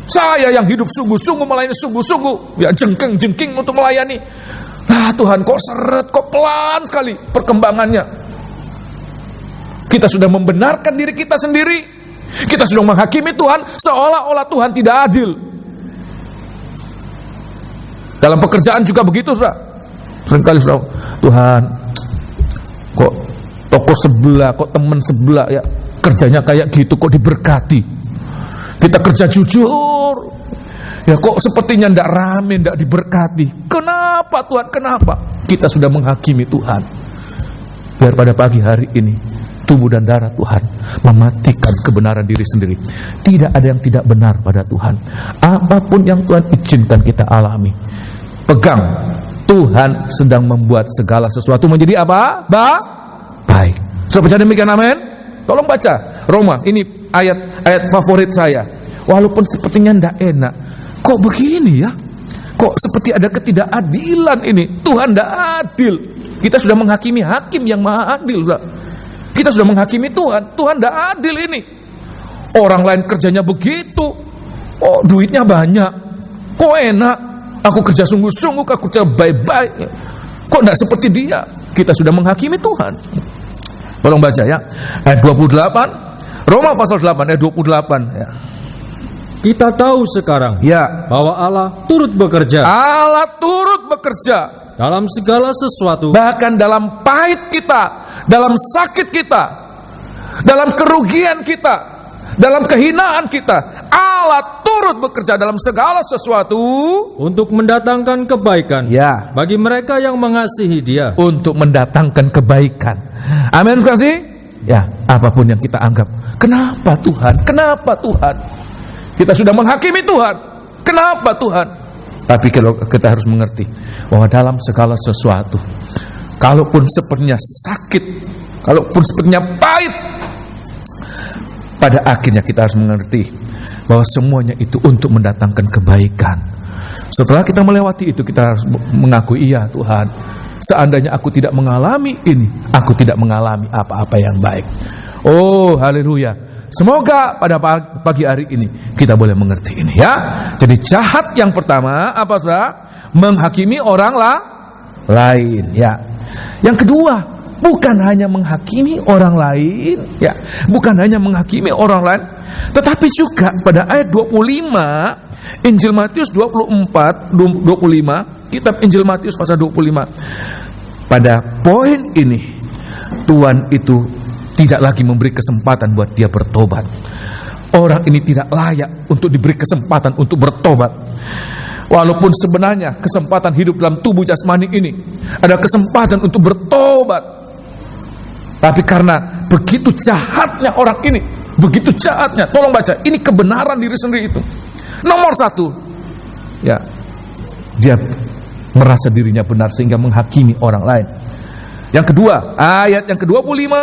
Saya yang hidup sungguh-sungguh, melayani sungguh-sungguh, ya jengking untuk melayani. Nah Tuhan, kok seret, kok pelan sekali perkembangannya. Kita sudah membenarkan diri kita sendiri, kita sudah menghakimi Tuhan, seolah-olah Tuhan tidak adil. Dalam pekerjaan juga begitu, saudara. Seringkali, saudara, Tuhan, kok toko sebelah, kok teman sebelah, ya kerjanya kayak gitu, kok diberkati. Kita kerja jujur, ya kok sepertinya tidak rame, tidak diberkati. Kenapa Tuhan? Kenapa? Kita sudah menghakimi Tuhan. Biar pada pagi hari ini tubuh dan darah Tuhan mematikan kebenaran diri sendiri. Tidak ada yang tidak benar pada Tuhan. Apapun yang Tuhan izinkan kita alami, pegang. Tuhan sedang membuat segala sesuatu menjadi apa? Baik. Sudah baca demikian, amin? Tolong baca Roma, ini ayat favorit saya. Walaupun sepertinya tidak enak, kok begini ya? Kok seperti ada ketidakadilan ini? Tuhan tidak adil. Kita sudah menghakimi hakim yang maha adil. Kita sudah menghakimi Tuhan. Tuhan tidak adil ini. Orang lain kerjanya begitu, oh duitnya banyak, kok enak? Aku kerja sungguh-sungguh, aku kerja baik-baik, kok tidak seperti dia? Kita sudah menghakimi Tuhan. Tolong baca ya, ayat 28, Roma pasal 8 ayat 28 ya. Kita tahu sekarang ya, bahwa Allah turut bekerja. Allah turut bekerja dalam segala sesuatu, bahkan dalam pahit kita, dalam sakit kita, dalam kerugian kita, dalam kehinaan kita. Allah turut bekerja dalam segala sesuatu untuk mendatangkan kebaikan ya, bagi mereka yang mengasihi Dia. Untuk mendatangkan kebaikan. Amin, kasih. Ya, apapun yang kita anggap, kenapa Tuhan? Kenapa Tuhan? Kita sudah menghakimi Tuhan. Kenapa Tuhan? Tapi kalau kita harus mengerti bahwa dalam segala sesuatu, kalaupun sepertinya sakit, kalaupun sepertinya pahit, pada akhirnya kita harus mengerti bahwa semuanya itu untuk mendatangkan kebaikan. Setelah kita melewati itu, kita harus mengakui, iya Tuhan, seandainya aku tidak mengalami ini, aku tidak mengalami apa-apa yang baik. Oh, haleluya. Semoga pada pagi hari ini kita boleh mengerti ini ya. Jadi jahat yang pertama apa saudara? Menghakimi orang lain ya. Yang kedua, bukan hanya menghakimi orang lain ya, bukan hanya menghakimi orang lain, tetapi juga pada ayat 25 Injil Matius 24 25, kitab Injil Matius pasal 25. Pada poin ini Tuhan itu tidak lagi memberi kesempatan buat dia bertobat. Orang ini tidak layak untuk diberi kesempatan untuk bertobat. Walaupun sebenarnya kesempatan hidup dalam tubuh jasmani ini ada kesempatan untuk bertobat, tapi karena begitu jahatnya orang ini, begitu jahatnya, tolong baca, ini kebenaran diri sendiri itu. Nomor satu, ya, dia merasa dirinya benar sehingga menghakimi orang lain. Yang kedua, ayat yang ke-25,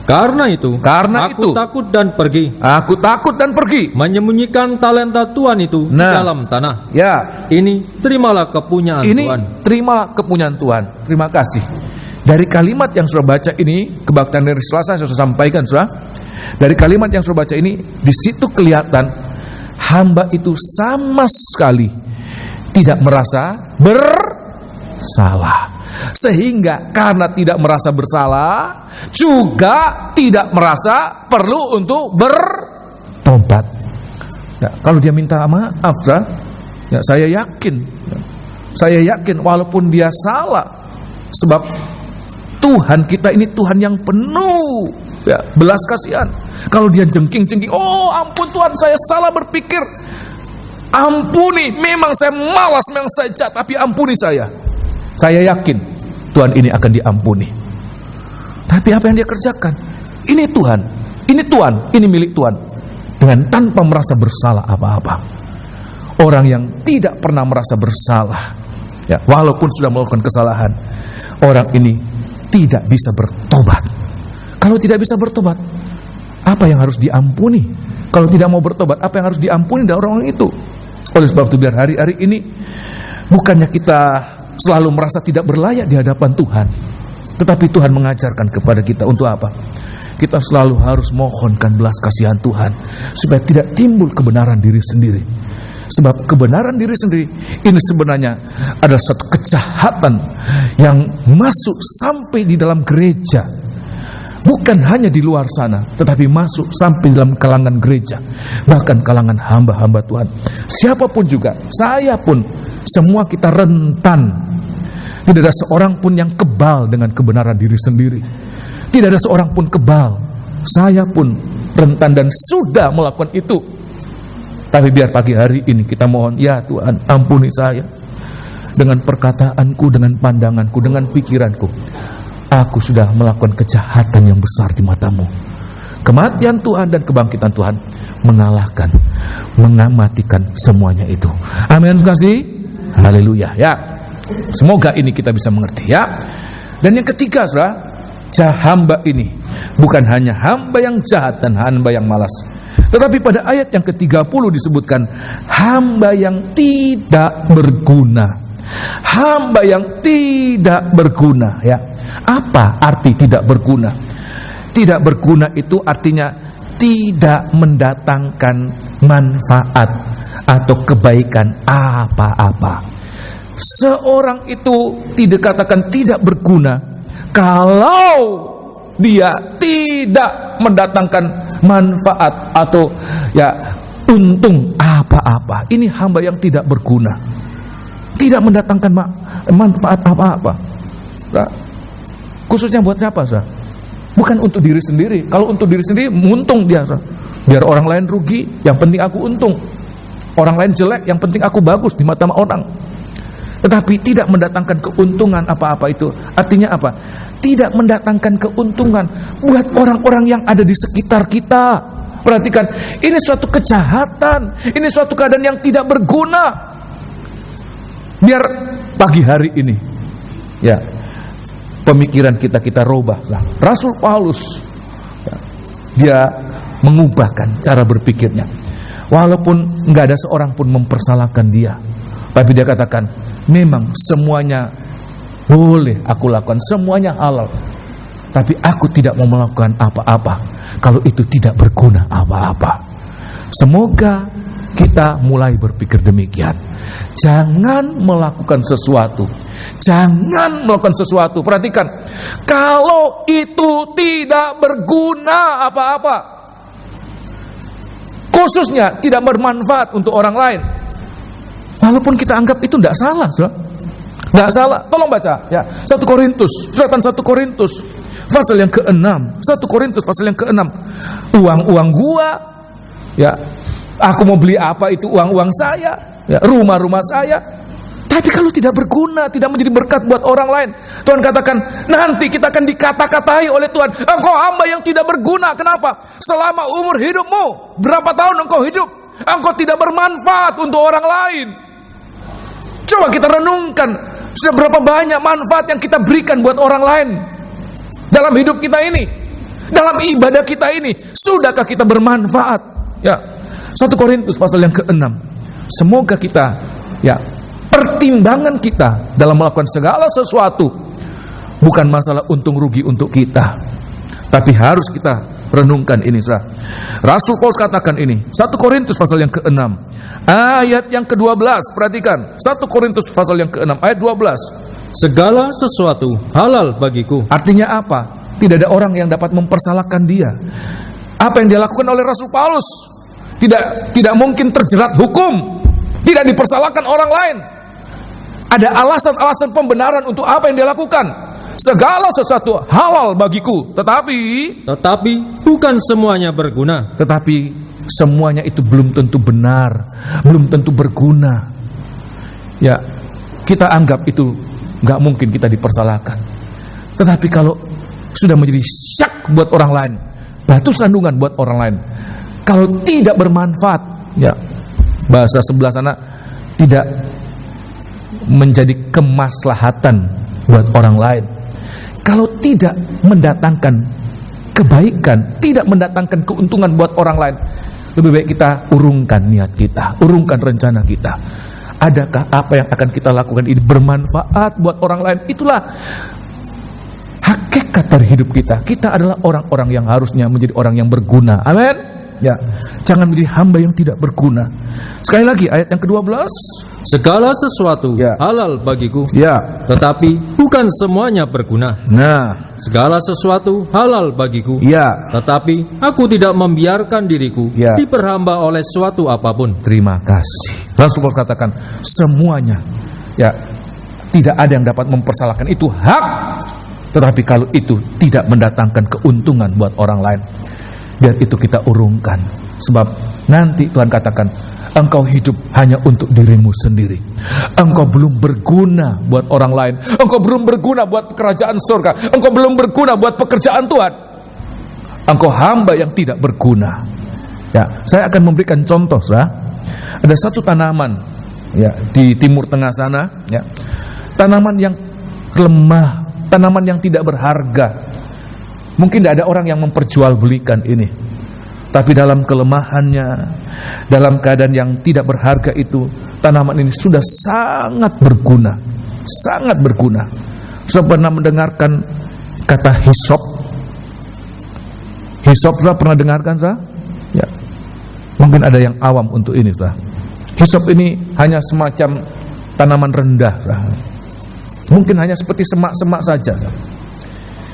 karena itu aku takut dan pergi. Aku takut dan pergi, menyembunyikan talenta Tuhan itu di dalam tanah. Ya, ini terimalah kepunyaan Tuhan. Ini terimalah kepunyaan Tuhan. Terima kasih. Dari kalimat yang sudah baca ini, kebaktian dari Selasa saya sudah sampaikan, sudah. Dari kalimat yang sudah baca ini, di situ kelihatan hamba itu sama sekali tidak merasa bersalah. Sehingga karena tidak merasa bersalah, juga tidak merasa perlu untuk bertobat. Ya, kalau dia minta maaf, ya, saya yakin walaupun dia salah, sebab Tuhan kita ini Tuhan yang penuh ya, belas kasihan. Kalau dia jengking-jengking, oh ampun Tuhan, saya salah berpikir, ampuni, memang saya malas, memang saya jahat, tapi ampuni saya. Saya yakin Tuhan ini akan diampuni. Tapi apa yang dia kerjakan? Ini Tuhan, ini milik Tuhan, dengan tanpa merasa bersalah apa-apa. Orang yang tidak pernah merasa bersalah, ya, walaupun sudah melakukan kesalahan, orang ini tidak bisa bertobat. Kalau tidak bisa bertobat, apa yang harus diampuni? Kalau tidak mau bertobat, apa yang harus diampuni dari orang itu? Oleh sebab itu, biar hari-hari ini bukannya kita selalu merasa tidak berlayak di hadapan Tuhan, tetapi Tuhan mengajarkan kepada kita untuk apa? Kita selalu harus mohonkan belas kasihan Tuhan, supaya tidak timbul kebenaran diri sendiri. Sebab kebenaran diri sendiri ini sebenarnya adalah suatu kejahatan yang masuk sampai di dalam gereja. Bukan hanya di luar sana, tetapi masuk sampai dalam kalangan gereja, bahkan kalangan hamba-hamba Tuhan. Siapapun juga, saya pun, semua kita rentan. Tidak ada seorang pun yang kebal dengan kebenaran diri sendiri. Tidak ada seorang pun kebal. Saya pun rentan dan sudah melakukan itu. Tapi biar pagi hari ini kita mohon, ya Tuhan, ampuni saya. Dengan perkataanku, dengan pandanganku, dengan pikiranku, aku sudah melakukan kejahatan yang besar di matamu. Kematian Tuhan dan kebangkitan Tuhan mengalahkan, mengamatikan semuanya itu. Amin. Terima kasih. Haleluya. Ya, semoga ini kita bisa mengerti ya. Dan yang ketiga, saudara, hamba ini bukan hanya hamba yang jahat dan hamba yang malas, tetapi pada ayat yang ke-30 disebutkan hamba yang tidak berguna. Hamba yang tidak berguna, ya. Apa arti tidak berguna? Tidak berguna itu artinya tidak mendatangkan manfaat atau kebaikan apa-apa. Seorang itu dikatakan tidak berguna kalau dia tidak mendatangkan manfaat atau ya untung apa-apa. Ini hamba yang tidak berguna, tidak mendatangkan manfaat apa-apa. Nah, khususnya buat siapa, saudara? Bukan untuk diri sendiri. Kalau untuk diri sendiri, untung dia, saudara. Biar orang lain rugi, yang penting aku untung. Orang lain jelek, yang penting aku bagus di mata orang. Tetapi tidak mendatangkan keuntungan apa-apa itu. Artinya apa? Tidak mendatangkan keuntungan buat orang-orang yang ada di sekitar kita. Perhatikan, ini suatu kejahatan, ini suatu keadaan yang tidak berguna. Biar pagi hari ini, ya, pemikiran kita robah. Rasul Paulus, ya, dia mengubahkan cara berpikirnya. Walaupun nggak ada seorang pun mempersalahkan dia, tapi dia katakan, memang semuanya boleh aku lakukan, semuanya halal, tapi aku tidak mau melakukan apa-apa kalau itu tidak berguna apa-apa. Semoga kita mulai berpikir demikian. Jangan melakukan sesuatu, jangan melakukan sesuatu. Perhatikan, kalau itu tidak berguna apa-apa, khususnya tidak bermanfaat untuk orang lain, walaupun kita anggap itu tidak salah, tidak salah. Tolong baca ya, 1 Korintus, suratan 1 Korintus pasal yang ke-6. 1 Korintus pasal yang ke-6. Uang gua, ya, aku mau beli apa itu uang saya, ya, rumah saya. Tapi kalau tidak berguna, tidak menjadi berkat buat orang lain, Tuhan katakan, nanti kita akan dikata-katai oleh Tuhan, engkau hamba yang tidak berguna. Kenapa? Selama umur hidupmu, berapa tahun engkau hidup, engkau tidak bermanfaat untuk orang lain. Coba kita renungkan, sudah berapa banyak manfaat yang kita berikan buat orang lain dalam hidup kita ini, dalam ibadah kita ini. Sudahkah kita bermanfaat? Ya, 1 Korintus pasal yang ke-6. Semoga kita, ya, pertimbangan kita dalam melakukan segala sesuatu bukan masalah untung rugi untuk kita, tapi harus kita renungkan ini, saudara. Rasul Paulus katakan ini, 1 Korintus pasal yang ke-6, ayat yang ke-12, perhatikan. 1 Korintus pasal yang ke-6, ayat 12. Segala sesuatu halal bagiku. Artinya apa? Tidak ada orang yang dapat mempersalahkan dia. Apa yang dia lakukan oleh Rasul Paulus tidak mungkin terjerat hukum, tidak dipersalahkan orang lain. Ada alasan-alasan pembenaran untuk apa yang dia lakukan. Segala sesuatu halal bagiku, tetapi bukan semuanya berguna. Tetapi semuanya itu belum tentu benar, belum tentu berguna. Ya, kita anggap itu nggak mungkin kita dipersalahkan. Tetapi kalau sudah menjadi syak buat orang lain, batu sandungan buat orang lain, kalau tidak bermanfaat, ya bahasa sebelah sana, tidak menjadi kemaslahatan buat orang lain, kalau tidak mendatangkan kebaikan, tidak mendatangkan keuntungan buat orang lain, lebih baik kita urungkan niat kita, urungkan rencana kita. Adakah apa yang akan kita lakukan ini bermanfaat buat orang lain? Itulah hakikat dari hidup kita. Kita adalah orang-orang yang harusnya menjadi orang yang berguna. Amin. Ya, jangan menjadi hamba yang tidak berguna. Sekali lagi ayat yang ke-12. Segala sesuatu halal bagiku. Ya. Tetapi bukan semuanya berguna. Nah, segala sesuatu halal bagiku. Ya. Tetapi aku tidak membiarkan diriku diperhamba oleh suatu apapun. Terima kasih. Rasul Paulus katakan semuanya, ya, tidak ada yang dapat mempersalahkan, itu hak. Tetapi kalau itu tidak mendatangkan keuntungan buat orang lain, biar itu kita urungkan. Sebab nanti Tuhan katakan, engkau hidup hanya untuk dirimu sendiri. Engkau belum berguna buat orang lain. Engkau belum berguna buat kerajaan surga. Engkau belum berguna buat pekerjaan Tuhan. Engkau hamba yang tidak berguna. Ya, saya akan memberikan contoh, saudara. Ada satu tanaman, ya, di Timur Tengah sana, ya, tanaman yang lemah, tanaman yang tidak berharga. Mungkin tidak ada orang yang memperjualbelikan ini. Tapi dalam kelemahannya, dalam keadaan yang tidak berharga itu, tanaman ini sudah sangat berguna. Sangat berguna. Saya pernah mendengarkan kata hisop. Hisop, saya pernah dengarkan, saya? Ya. Mungkin ada yang awam untuk ini, saya. Hisop ini hanya semacam tanaman rendah, saya. Mungkin hanya seperti semak-semak saja, saya.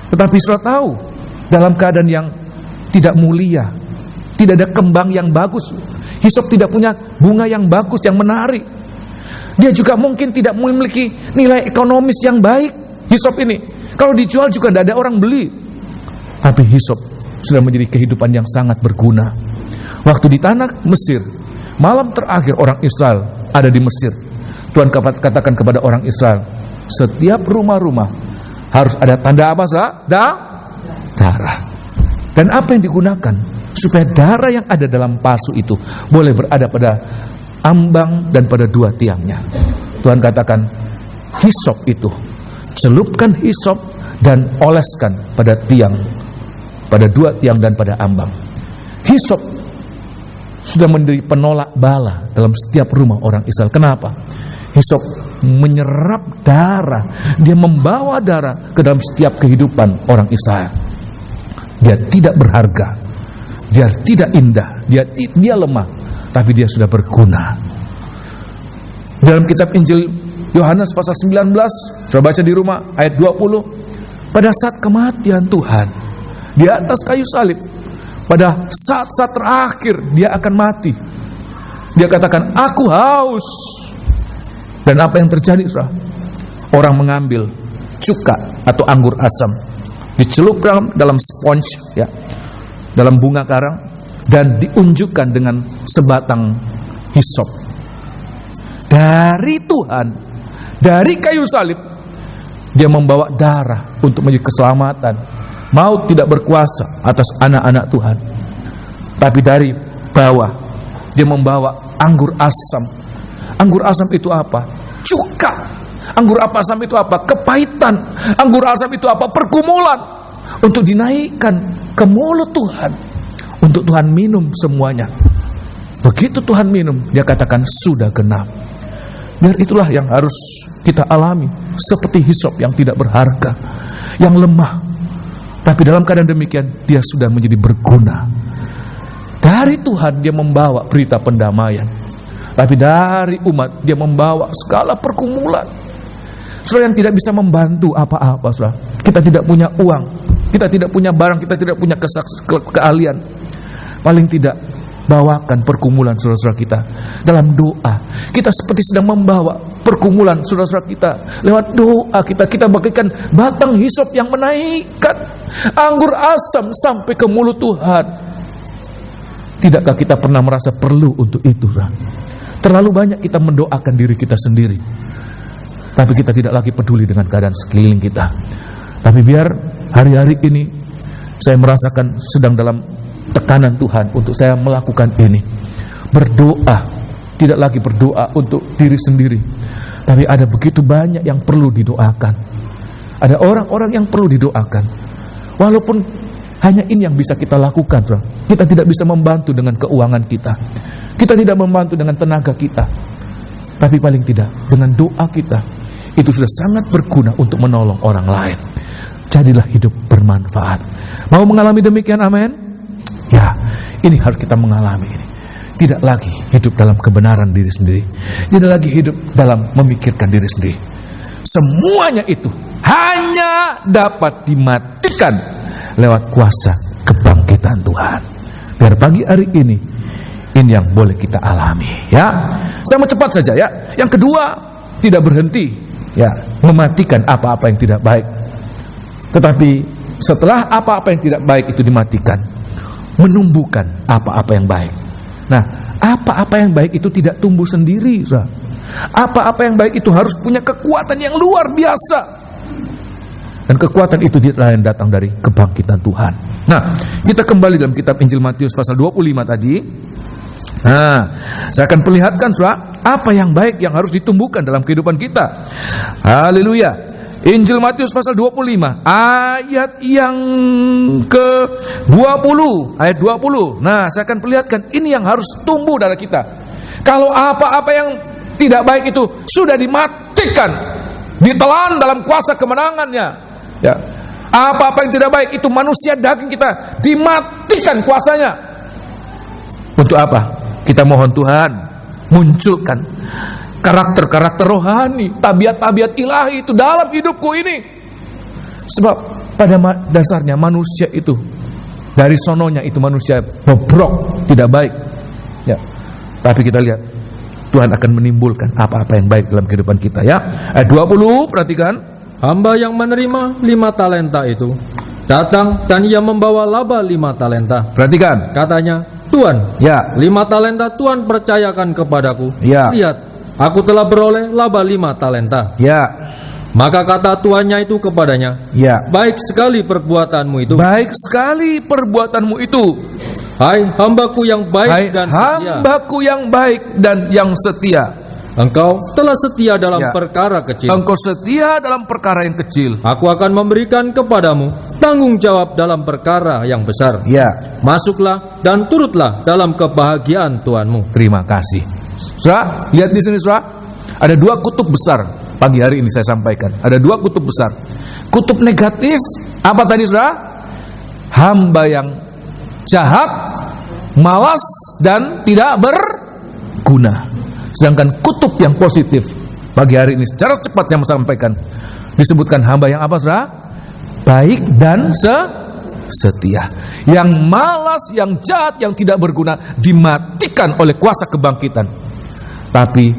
Tetapi sudah tahu, dalam keadaan yang tidak mulia, tidak ada kembang yang bagus, hisop tidak punya bunga yang bagus, yang menarik. Dia juga mungkin tidak memiliki nilai ekonomis yang baik. Hisop ini, kalau dijual juga tidak ada orang beli. Tapi hisop sudah menjadi kehidupan yang sangat berguna. Waktu di tanah Mesir, malam terakhir orang Israel ada di Mesir, Tuhan katakan kepada orang Israel, setiap rumah-rumah harus ada tanda apa, darah. Dan apa yang digunakan? Supaya darah yang ada dalam pasu itu boleh berada pada ambang dan pada dua tiangnya. Tuhan katakan, hisop itu, celupkan hisop dan oleskan pada tiang, pada dua tiang dan pada ambang. Hisop sudah menjadi penolak bala dalam setiap rumah orang Israel. Kenapa? Hisop menyerap darah, dia membawa darah ke dalam setiap kehidupan orang Israel. Dia tidak berharga, dia tidak indah, dia lemah, tapi dia sudah berguna. Dalam kitab Injil Yohanes pasal 19, saya baca di rumah ayat 20, pada saat kematian Tuhan di atas kayu salib, pada saat-saat terakhir dia akan mati, dia katakan, aku haus. Dan apa yang terjadi, saudara? Orang mengambil cuka atau anggur asam, dicelupkan dalam sponge, ya, dalam bunga karang, dan diunjukkan dengan sebatang hisop. Dari Tuhan, dari kayu salib, dia membawa darah untuk menjadi keselamatan. Maut tidak berkuasa atas anak-anak Tuhan. Tapi dari bawah, dia membawa anggur asam. Anggur asam itu apa? Cuka. Anggur asam itu apa? Kepahitan. Anggur asam itu apa? Pergumulan. Untuk dinaikkan ke mulut Tuhan, untuk Tuhan minum semuanya. Begitu Tuhan minum, dia katakan sudah genap. Biar itulah yang harus kita alami, seperti hisop yang tidak berharga, yang lemah. Tapi dalam keadaan demikian, dia sudah menjadi berguna. Dari Tuhan dia membawa berita pendamaian. Tapi dari umat dia membawa segala pergumulan. Saudara, yang tidak bisa membantu apa-apa, saudara. Kita tidak punya uang, kita tidak punya barang, kita tidak punya keahlian. Paling tidak bawakan pergumulan saudara-saudara kita dalam doa. Kita seperti sedang membawa pergumulan saudara-saudara kita lewat doa kita bagikan batang hisop yang menaikkan anggur asam sampai ke mulut Tuhan. Tidakkah kita pernah merasa perlu untuk itu, saudara? Terlalu banyak kita mendoakan diri kita sendiri, tapi kita tidak lagi peduli dengan keadaan sekeliling kita. Tapi biar hari-hari ini saya merasakan sedang dalam tekanan Tuhan untuk saya melakukan ini. Berdoa, tidak lagi berdoa untuk diri sendiri, tapi ada begitu banyak yang perlu didoakan. Ada orang-orang yang perlu didoakan. Walaupun hanya ini yang bisa kita lakukan, saudara. Kita tidak bisa membantu dengan keuangan kita, kita tidak membantu dengan tenaga kita, tapi paling tidak dengan doa kita itu sudah sangat berguna untuk menolong orang lain. Jadilah hidup bermanfaat. Mau mengalami demikian, amin? Ya, ini harus kita mengalami ini. Tidak lagi hidup dalam kebenaran diri sendiri, tidak lagi hidup dalam memikirkan diri sendiri. Semuanya itu hanya dapat dimatikan lewat kuasa kebangkitan Tuhan. Biar pagi hari ini yang boleh kita alami, ya. Saya mau cepat saja, ya. Yang kedua, tidak berhenti, ya, mematikan apa-apa yang tidak baik. Tetapi setelah apa-apa yang tidak baik itu dimatikan, menumbuhkan apa-apa yang baik. Nah, apa-apa yang baik itu tidak tumbuh sendiri, saudara. Apa-apa yang baik itu harus punya kekuatan yang luar biasa. Dan kekuatan itu tidak lain datang dari kebangkitan Tuhan. Nah, kita kembali dalam kitab Injil Matius pasal 25 tadi. Nah, saya akan perlihatkan, saudara, apa yang baik yang harus ditumbuhkan dalam kehidupan kita. Haleluya. Injil Matius pasal 25 ayat yang ke-20, ayat 20. Nah, saya akan perlihatkan ini yang harus tumbuh dalam kita. Kalau apa-apa yang tidak baik itu sudah dimatikan, ditelan dalam kuasa kemenangannya, ya. Apa-apa yang tidak baik itu manusia daging kita dimatikan kuasanya. Untuk apa? Kita mohon Tuhan munculkan karakter-karakter rohani, tabiat-tabiat ilahi itu dalam hidupku ini. Sebab pada dasarnya manusia itu dari sononya itu manusia bobrok, tidak baik, ya. Tapi kita lihat Tuhan akan menimbulkan apa-apa yang baik dalam kehidupan kita, ya. Ayat 20, perhatikan. Hamba yang menerima 5 talenta itu datang dan ia membawa laba 5 talenta. Perhatikan. Katanya, Tuhan, ya, 5 talenta Tuhan percayakan kepadaku. Ya. Lihat, aku telah beroleh laba 5 talenta. Ya. Maka kata tuannya itu kepadanya, ya, baik sekali perbuatanmu itu. Baik sekali perbuatanmu itu. Hai hambaku yang baik dan setia. Hambaku yang baik dan yang setia. Engkau telah setia dalam perkara kecil. Engkau setia dalam perkara yang kecil. Aku akan memberikan kepadamu tanggung jawab dalam perkara yang besar. Ya. Masuklah dan turutlah dalam kebahagiaan Tuhanmu. Terima kasih. Saudara, lihat di sini, saudara. Ada 2 kutub besar. Pagi hari ini saya sampaikan. Ada 2 kutub besar. Kutub negatif, apa tadi, saudara? Hamba yang jahat, malas, dan tidak berguna. Sedangkan kutub yang positif, pagi hari ini secara cepat saya mau sampaikan, disebutkan hamba yang apa, saudara? Baik dan setia. Yang malas, yang jahat, yang tidak berguna dimatikan oleh kuasa kebangkitan. Tapi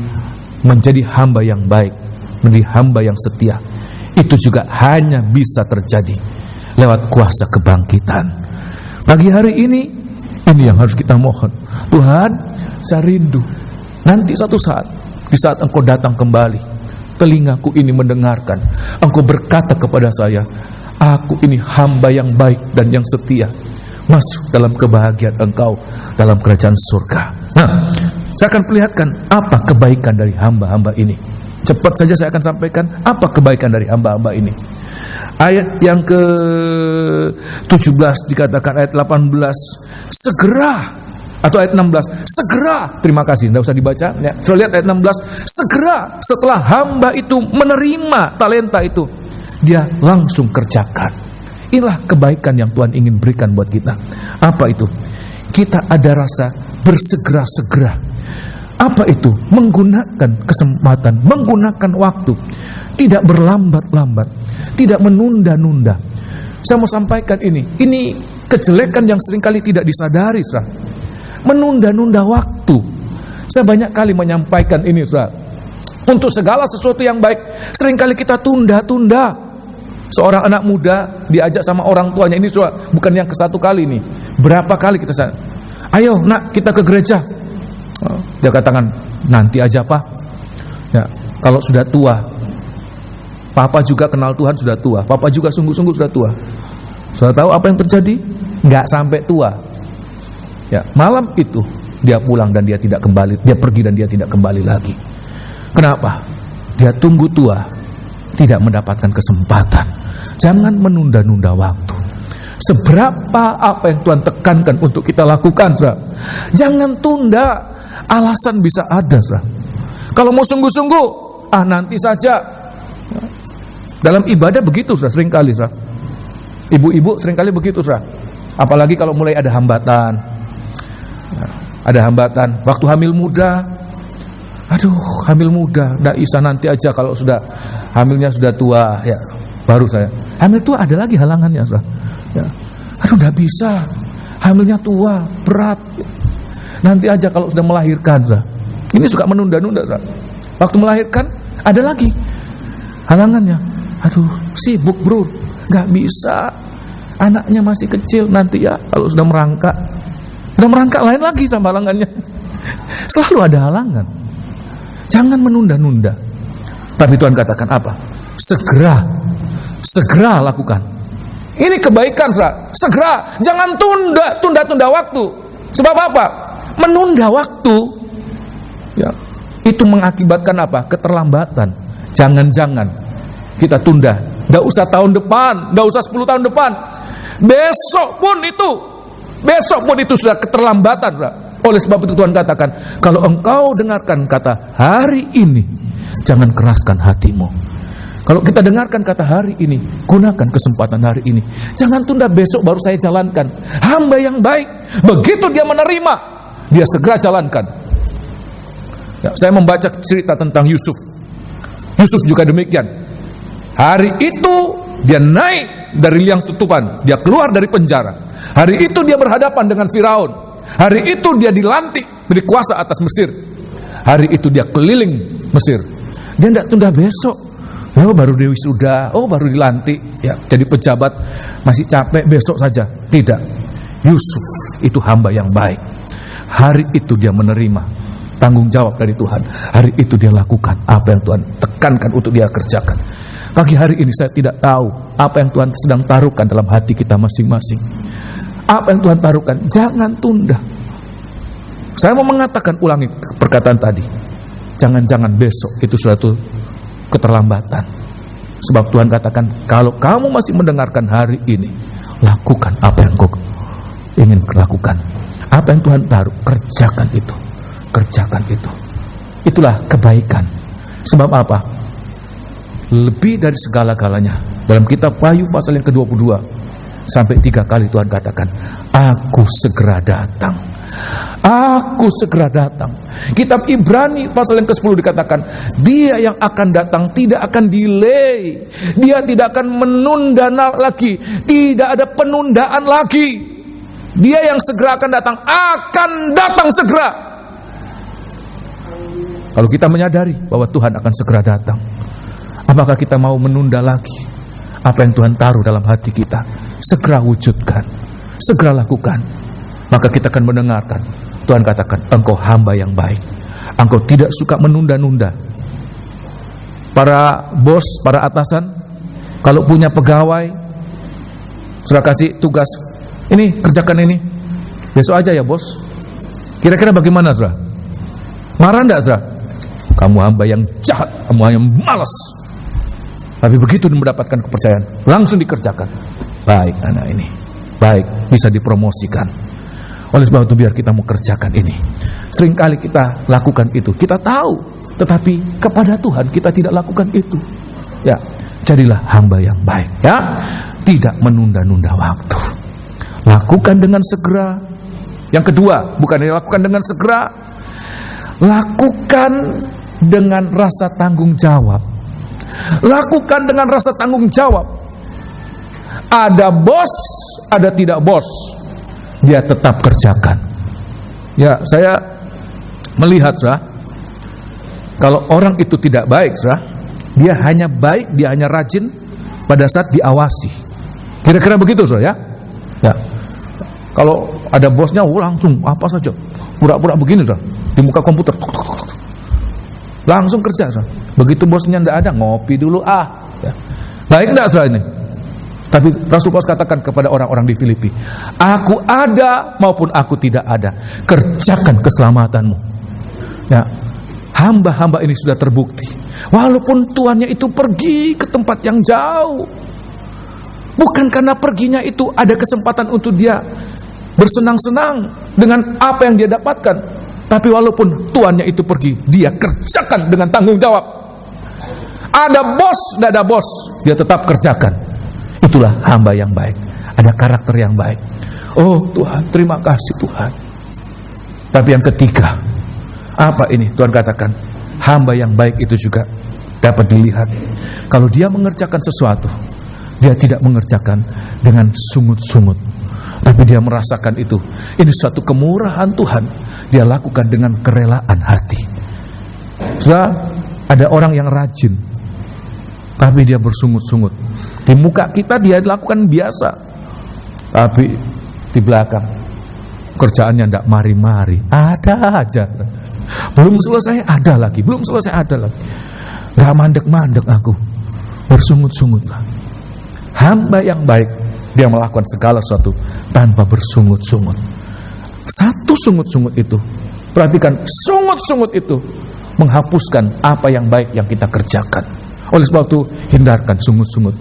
menjadi hamba yang baik, menjadi hamba yang setia, itu juga hanya bisa terjadi lewat kuasa kebangkitan. Pagi hari ini yang harus kita mohon. Tuhan, saya rindu nanti satu saat, di saat Engkau datang kembali, telingaku ini mendengarkan Engkau berkata kepada saya, aku ini hamba yang baik dan yang setia, masuk dalam kebahagiaan Engkau dalam kerajaan surga. Nah, saya akan perlihatkan apa kebaikan dari hamba-hamba ini. Cepat saja saya akan sampaikan apa kebaikan dari hamba-hamba ini. Ayat yang ke-17 dikatakan, ayat 18, segera, atau ayat 16, segera, terima kasih, tidak usah dibaca, ya. So, lihat ayat 16, segera setelah hamba itu menerima talenta itu, dia langsung kerjakan. Inilah kebaikan yang Tuhan ingin berikan buat kita. Apa itu? Kita ada rasa bersegera-segera. Apa itu? Menggunakan kesempatan, menggunakan waktu. Tidak berlambat-lambat, tidak menunda-nunda. Saya mau sampaikan ini kejelekan yang seringkali tidak disadari, saudara. Menunda-nunda waktu. Saya banyak kali menyampaikan ini, saudara. Untuk segala sesuatu yang baik, seringkali kita tunda-tunda. Seorang anak muda diajak sama orang tuanya, ini saudara, bukan yang ke-1 kali ini. Berapa kali kita ayo nak, kita ke gereja. Dia katakan, nanti aja Pak. Ya, kalau sudah tua. Papa juga kenal Tuhan sudah tua. Papa juga sungguh-sungguh sudah tua. Sudah tahu apa yang terjadi? Nggak sampai tua. Ya, malam itu dia pulang dan dia tidak kembali. Dia pergi dan dia tidak kembali lagi. Kenapa? Dia tunggu tua, tidak mendapatkan kesempatan. Jangan menunda-nunda waktu. Seberapa apa yang Tuhan tekankan untuk kita lakukan, saudara. Jangan tunda. Alasan bisa ada, saudara. Kalau mau sungguh-sungguh, nanti saja. Dalam ibadah begitu, saudara, seringkali, saudara. Ibu-ibu seringkali begitu, saudara. Apalagi kalau mulai ada hambatan. Ada hambatan. Waktu hamil muda, hamil muda, nggak bisa, nanti aja kalau sudah hamilnya sudah tua, ya baru saya. Hamil tua ada lagi halangannya, saudara. Ya. Nggak bisa, hamilnya tua, berat. Nanti aja kalau sudah melahirkan, saudara. Ini suka menunda-nunda, saudara. Waktu melahirkan ada lagi halangannya. Sibuk bro, nggak bisa. Anaknya masih kecil, nanti ya kalau sudah merangkak. Sudah merangkak lain lagi sama halangannya. Selalu ada halangan. Jangan menunda-nunda. Tapi Tuhan katakan apa? Segera lakukan. Ini kebaikan, saudara. Segera, jangan tunda waktu. Sebab apa? Menunda waktu, ya, itu mengakibatkan apa? Keterlambatan. Jangan-jangan kita tunda. Nggak usah tahun depan, nggak usah 10 tahun depan. Besok pun itu sudah keterlambatan, saudara. Oleh sebab itu Tuhan katakan, kalau engkau dengarkan kata hari ini, jangan keraskan hatimu. Kalau kita dengarkan kata hari ini, gunakan kesempatan hari ini. Jangan tunda, besok baru saya jalankan. Hamba yang baik, begitu dia menerima, dia segera jalankan. Ya, saya membaca cerita tentang Yusuf. Yusuf juga demikian. Hari itu dia naik dari liang tutupan, dia keluar dari penjara. Hari itu dia berhadapan dengan Firaun. Hari itu dia dilantik beri kuasa atas Mesir. Hari itu dia keliling Mesir. Dia tidak tunda besok. Baru diwisuda, baru dilantik, ya, jadi pejabat, masih capek, besok saja. Tidak. Yusuf itu hamba yang baik. Hari itu dia menerima tanggung jawab dari Tuhan. Hari itu dia lakukan apa yang Tuhan tekankan untuk dia kerjakan. Pagi hari ini saya tidak tahu apa yang Tuhan sedang taruhkan dalam hati kita masing-masing. Apa yang Tuhan taruhkan, jangan tunda. Saya mau mengatakan, ulangi perkataan tadi. Jangan-jangan besok itu suatu keterlambatan. Sebab Tuhan katakan, kalau kamu masih mendengarkan hari ini, lakukan apa yang kau ingin lakukan. Apa yang Tuhan taruh, kerjakan itu. Kerjakan itu. Itulah kebaikan. Sebab apa? Lebih dari segala-galanya. Dalam kitab Wahyu pasal yang ke-22 sampai 3 kali Tuhan katakan, aku segera datang. Aku segera datang. Kitab Ibrani pasal yang ke-10 dikatakan, dia yang akan datang tidak akan delay. Dia tidak akan menunda lagi. Tidak ada penundaan lagi. Dia yang segera akan datang segera. Kalau kita menyadari bahwa Tuhan akan segera datang, apakah kita mau menunda lagi? Apa yang Tuhan taruh dalam hati kita, segera wujudkan, segera lakukan. Maka kita akan mendengarkan Tuhan katakan, engkau hamba yang baik, engkau tidak suka menunda-nunda. Para bos, para atasan, kalau punya pegawai, sudah kasih tugas, ini kerjakan ini, besok aja ya bos. Kira-kira bagaimana, saudara? Marah enggak, saudara? Kamu hamba yang jahat, kamu hanya malas. Tapi begitu mendapatkan kepercayaan, langsung dikerjakan. Baik anak ini, baik, bisa dipromosikan. Oleh sebab itu biar kita mau kerjakan ini. Seringkali kita lakukan itu, kita tahu, tetapi kepada Tuhan kita tidak lakukan itu. Ya, jadilah hamba yang baik. Ya, tidak menunda-nunda waktu. Lakukan dengan segera. Yang kedua, bukan dilakukan dengan segera, lakukan dengan rasa tanggung jawab. Lakukan dengan rasa tanggung jawab. Ada bos, ada tidak bos, dia tetap kerjakan. Ya, saya melihat, saudara, kalau orang itu tidak baik, saudara, dia hanya baik, dia hanya rajin pada saat diawasi. Kira-kira begitu, saudara, ya? Ya. Kalau ada bosnya, langsung apa saja, pura-pura begini, saudara, di muka komputer, langsung kerja, saudara. Begitu bosnya tidak ada, ngopi dulu, ya. Baik tidak, saudara, ini? Tapi Rasul Paulus katakan kepada orang-orang di Filipi, aku ada maupun aku tidak ada, kerjakan keselamatanmu. Ya, hamba-hamba ini sudah terbukti. Walaupun tuannya itu pergi ke tempat yang jauh, bukan karena perginya itu ada kesempatan untuk dia bersenang-senang dengan apa yang dia dapatkan, tapi walaupun tuannya itu pergi, dia kerjakan dengan tanggung jawab. Ada bos, tidak ada bos, dia tetap kerjakan. Itulah hamba yang baik, ada karakter yang baik. Oh Tuhan, terima kasih Tuhan. Tapi yang ketiga, apa ini? Tuhan katakan, hamba yang baik itu juga dapat dilihat. Kalau dia mengerjakan sesuatu, dia tidak mengerjakan dengan sungut-sungut, tapi dia merasakan itu, ini suatu kemurahan Tuhan. Dia lakukan dengan kerelaan hati. Sudah ada orang yang rajin, tapi dia bersungut-sungut. Di muka kita dia lakukan biasa, tapi di belakang kerjaannya tidak mari-mari, ada aja. Belum selesai ada lagi, belum selesai ada lagi. Gak mandek-mandek aku, bersungut-sungut lah. Hamba yang baik, dia melakukan segala sesuatu tanpa bersungut-sungut. Satu sungut-sungut itu, perhatikan, sungut-sungut itu menghapuskan apa yang baik yang kita kerjakan. Oleh sebab itu, hindarkan sungut-sungut.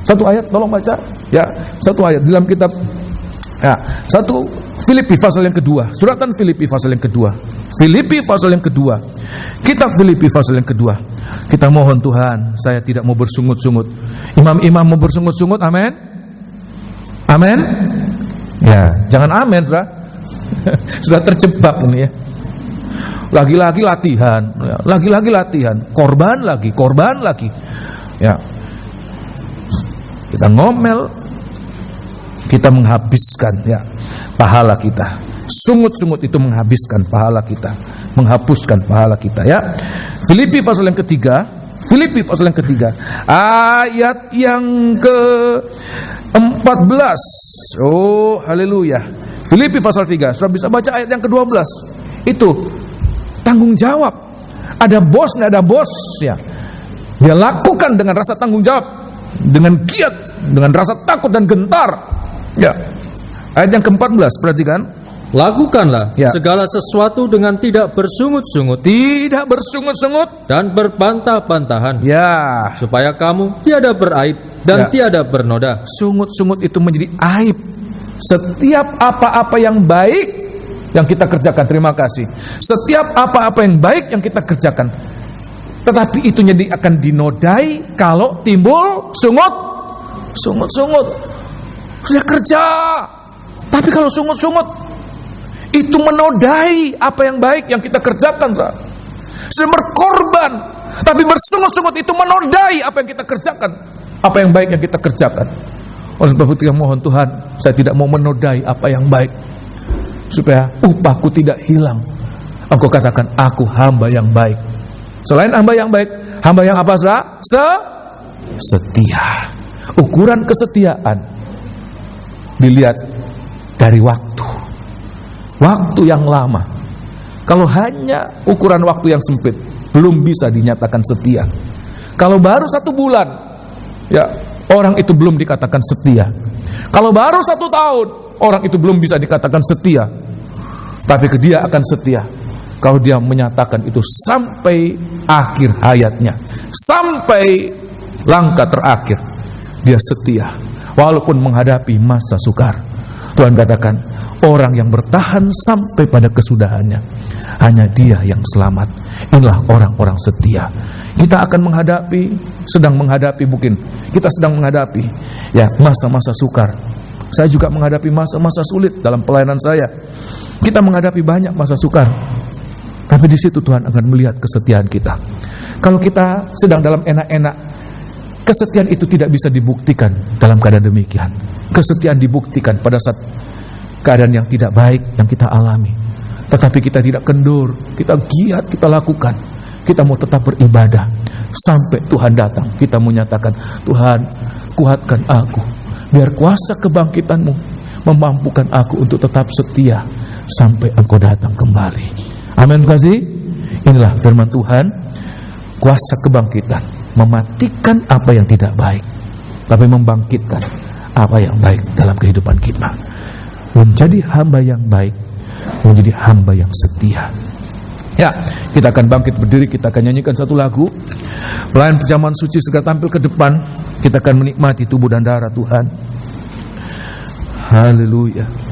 Satu ayat, tolong baca. Ya, satu ayat di dalam kitab. Ya, satu Filipi pasal yang kedua. Suratan Filipi pasal yang kedua. Filipi pasal yang kedua. Kitab Filipi pasal yang kedua. Kita mohon Tuhan, saya tidak mau bersungut-sungut. Imam-imam mau bersungut-sungut, amin? Amin? Ya, jangan amin, saudara. Sudah terjebak ini ya. Lagi-lagi latihan, lagi-lagi latihan, korban lagi. Ya. Kita ngomel, kita menghabiskan ya pahala kita. Sungut-sungut itu menghabiskan pahala kita, menghapuskan pahala kita ya. Filipi pasal yang ketiga, ayat yang ke-14. Oh, haleluya. Filipi pasal 3. Sudah bisa baca ayat yang ke-12. Itu tanggung jawab. Ada bos, tidak ada bos ya. Dia lakukan dengan rasa tanggung jawab, dengan giat, dengan rasa takut dan gentar. Ya. Ayat yang ke-14, perhatikan. Lakukanlah segala sesuatu dengan tidak bersungut-sungut, dan berbantah-bantahan. Ya. Supaya kamu tiada beraib dan tiada bernoda. Sungut-sungut itu menjadi aib. Setiap apa-apa yang baik yang kita kerjakan, terima kasih. Setiap apa-apa yang baik yang kita kerjakan, tetapi itu jadi akan dinodai kalau timbul sungut-sungut. Sudah kerja, tapi kalau sungut-sungut itu menodai apa yang baik yang kita kerjakan. Sudah berkorban, tapi bersungut-sungut itu menodai apa yang kita kerjakan, apa yang baik yang kita kerjakan. Oleh sebab itu mohon Tuhan, saya tidak mau menodai apa yang baik, supaya upahku tidak hilang. Engkau katakan, aku hamba yang baik. Selain hamba yang baik, hamba yang apa, saudara? Setia. Ukuran kesetiaan dilihat dari waktu yang lama. Kalau hanya ukuran waktu yang sempit, belum bisa dinyatakan setia. Kalau baru 1 bulan, ya orang itu belum dikatakan setia. Kalau baru 1 tahun, orang itu belum bisa dikatakan setia. Tapi dia akan setia kalau dia menyatakan itu sampai akhir hayatnya, sampai langkah terakhir. Dia setia walaupun menghadapi masa sukar. Tuhan katakan, orang yang bertahan sampai pada kesudahannya, hanya dia yang selamat. Inilah orang-orang setia Kita akan sedang menghadapi ya masa-masa sukar. Saya juga menghadapi masa-masa sulit dalam pelayanan saya. Kita menghadapi banyak masa sukar. Tapi di situ Tuhan akan melihat kesetiaan kita. Kalau kita sedang dalam enak-enak, kesetiaan itu tidak bisa dibuktikan dalam keadaan demikian. Kesetiaan dibuktikan pada saat keadaan yang tidak baik yang kita alami. Tetapi kita tidak kendur, kita giat, kita lakukan. Kita mau tetap beribadah sampai Tuhan datang. Kita menyatakan, Tuhan, kuatkan aku, biar kuasa kebangkitan-Mu memampukan aku untuk tetap setia sampai Engkau datang kembali. Amin, kasih. Inilah firman Tuhan. Kuasa kebangkitan mematikan apa yang tidak baik, tapi membangkitkan apa yang baik dalam kehidupan kita. Menjadi hamba yang baik, menjadi hamba yang setia. Ya, kita akan bangkit berdiri, kita akan nyanyikan satu lagu. Pelayan perjamuan suci segera tampil ke depan. Kita akan menikmati tubuh dan darah Tuhan. Haleluya.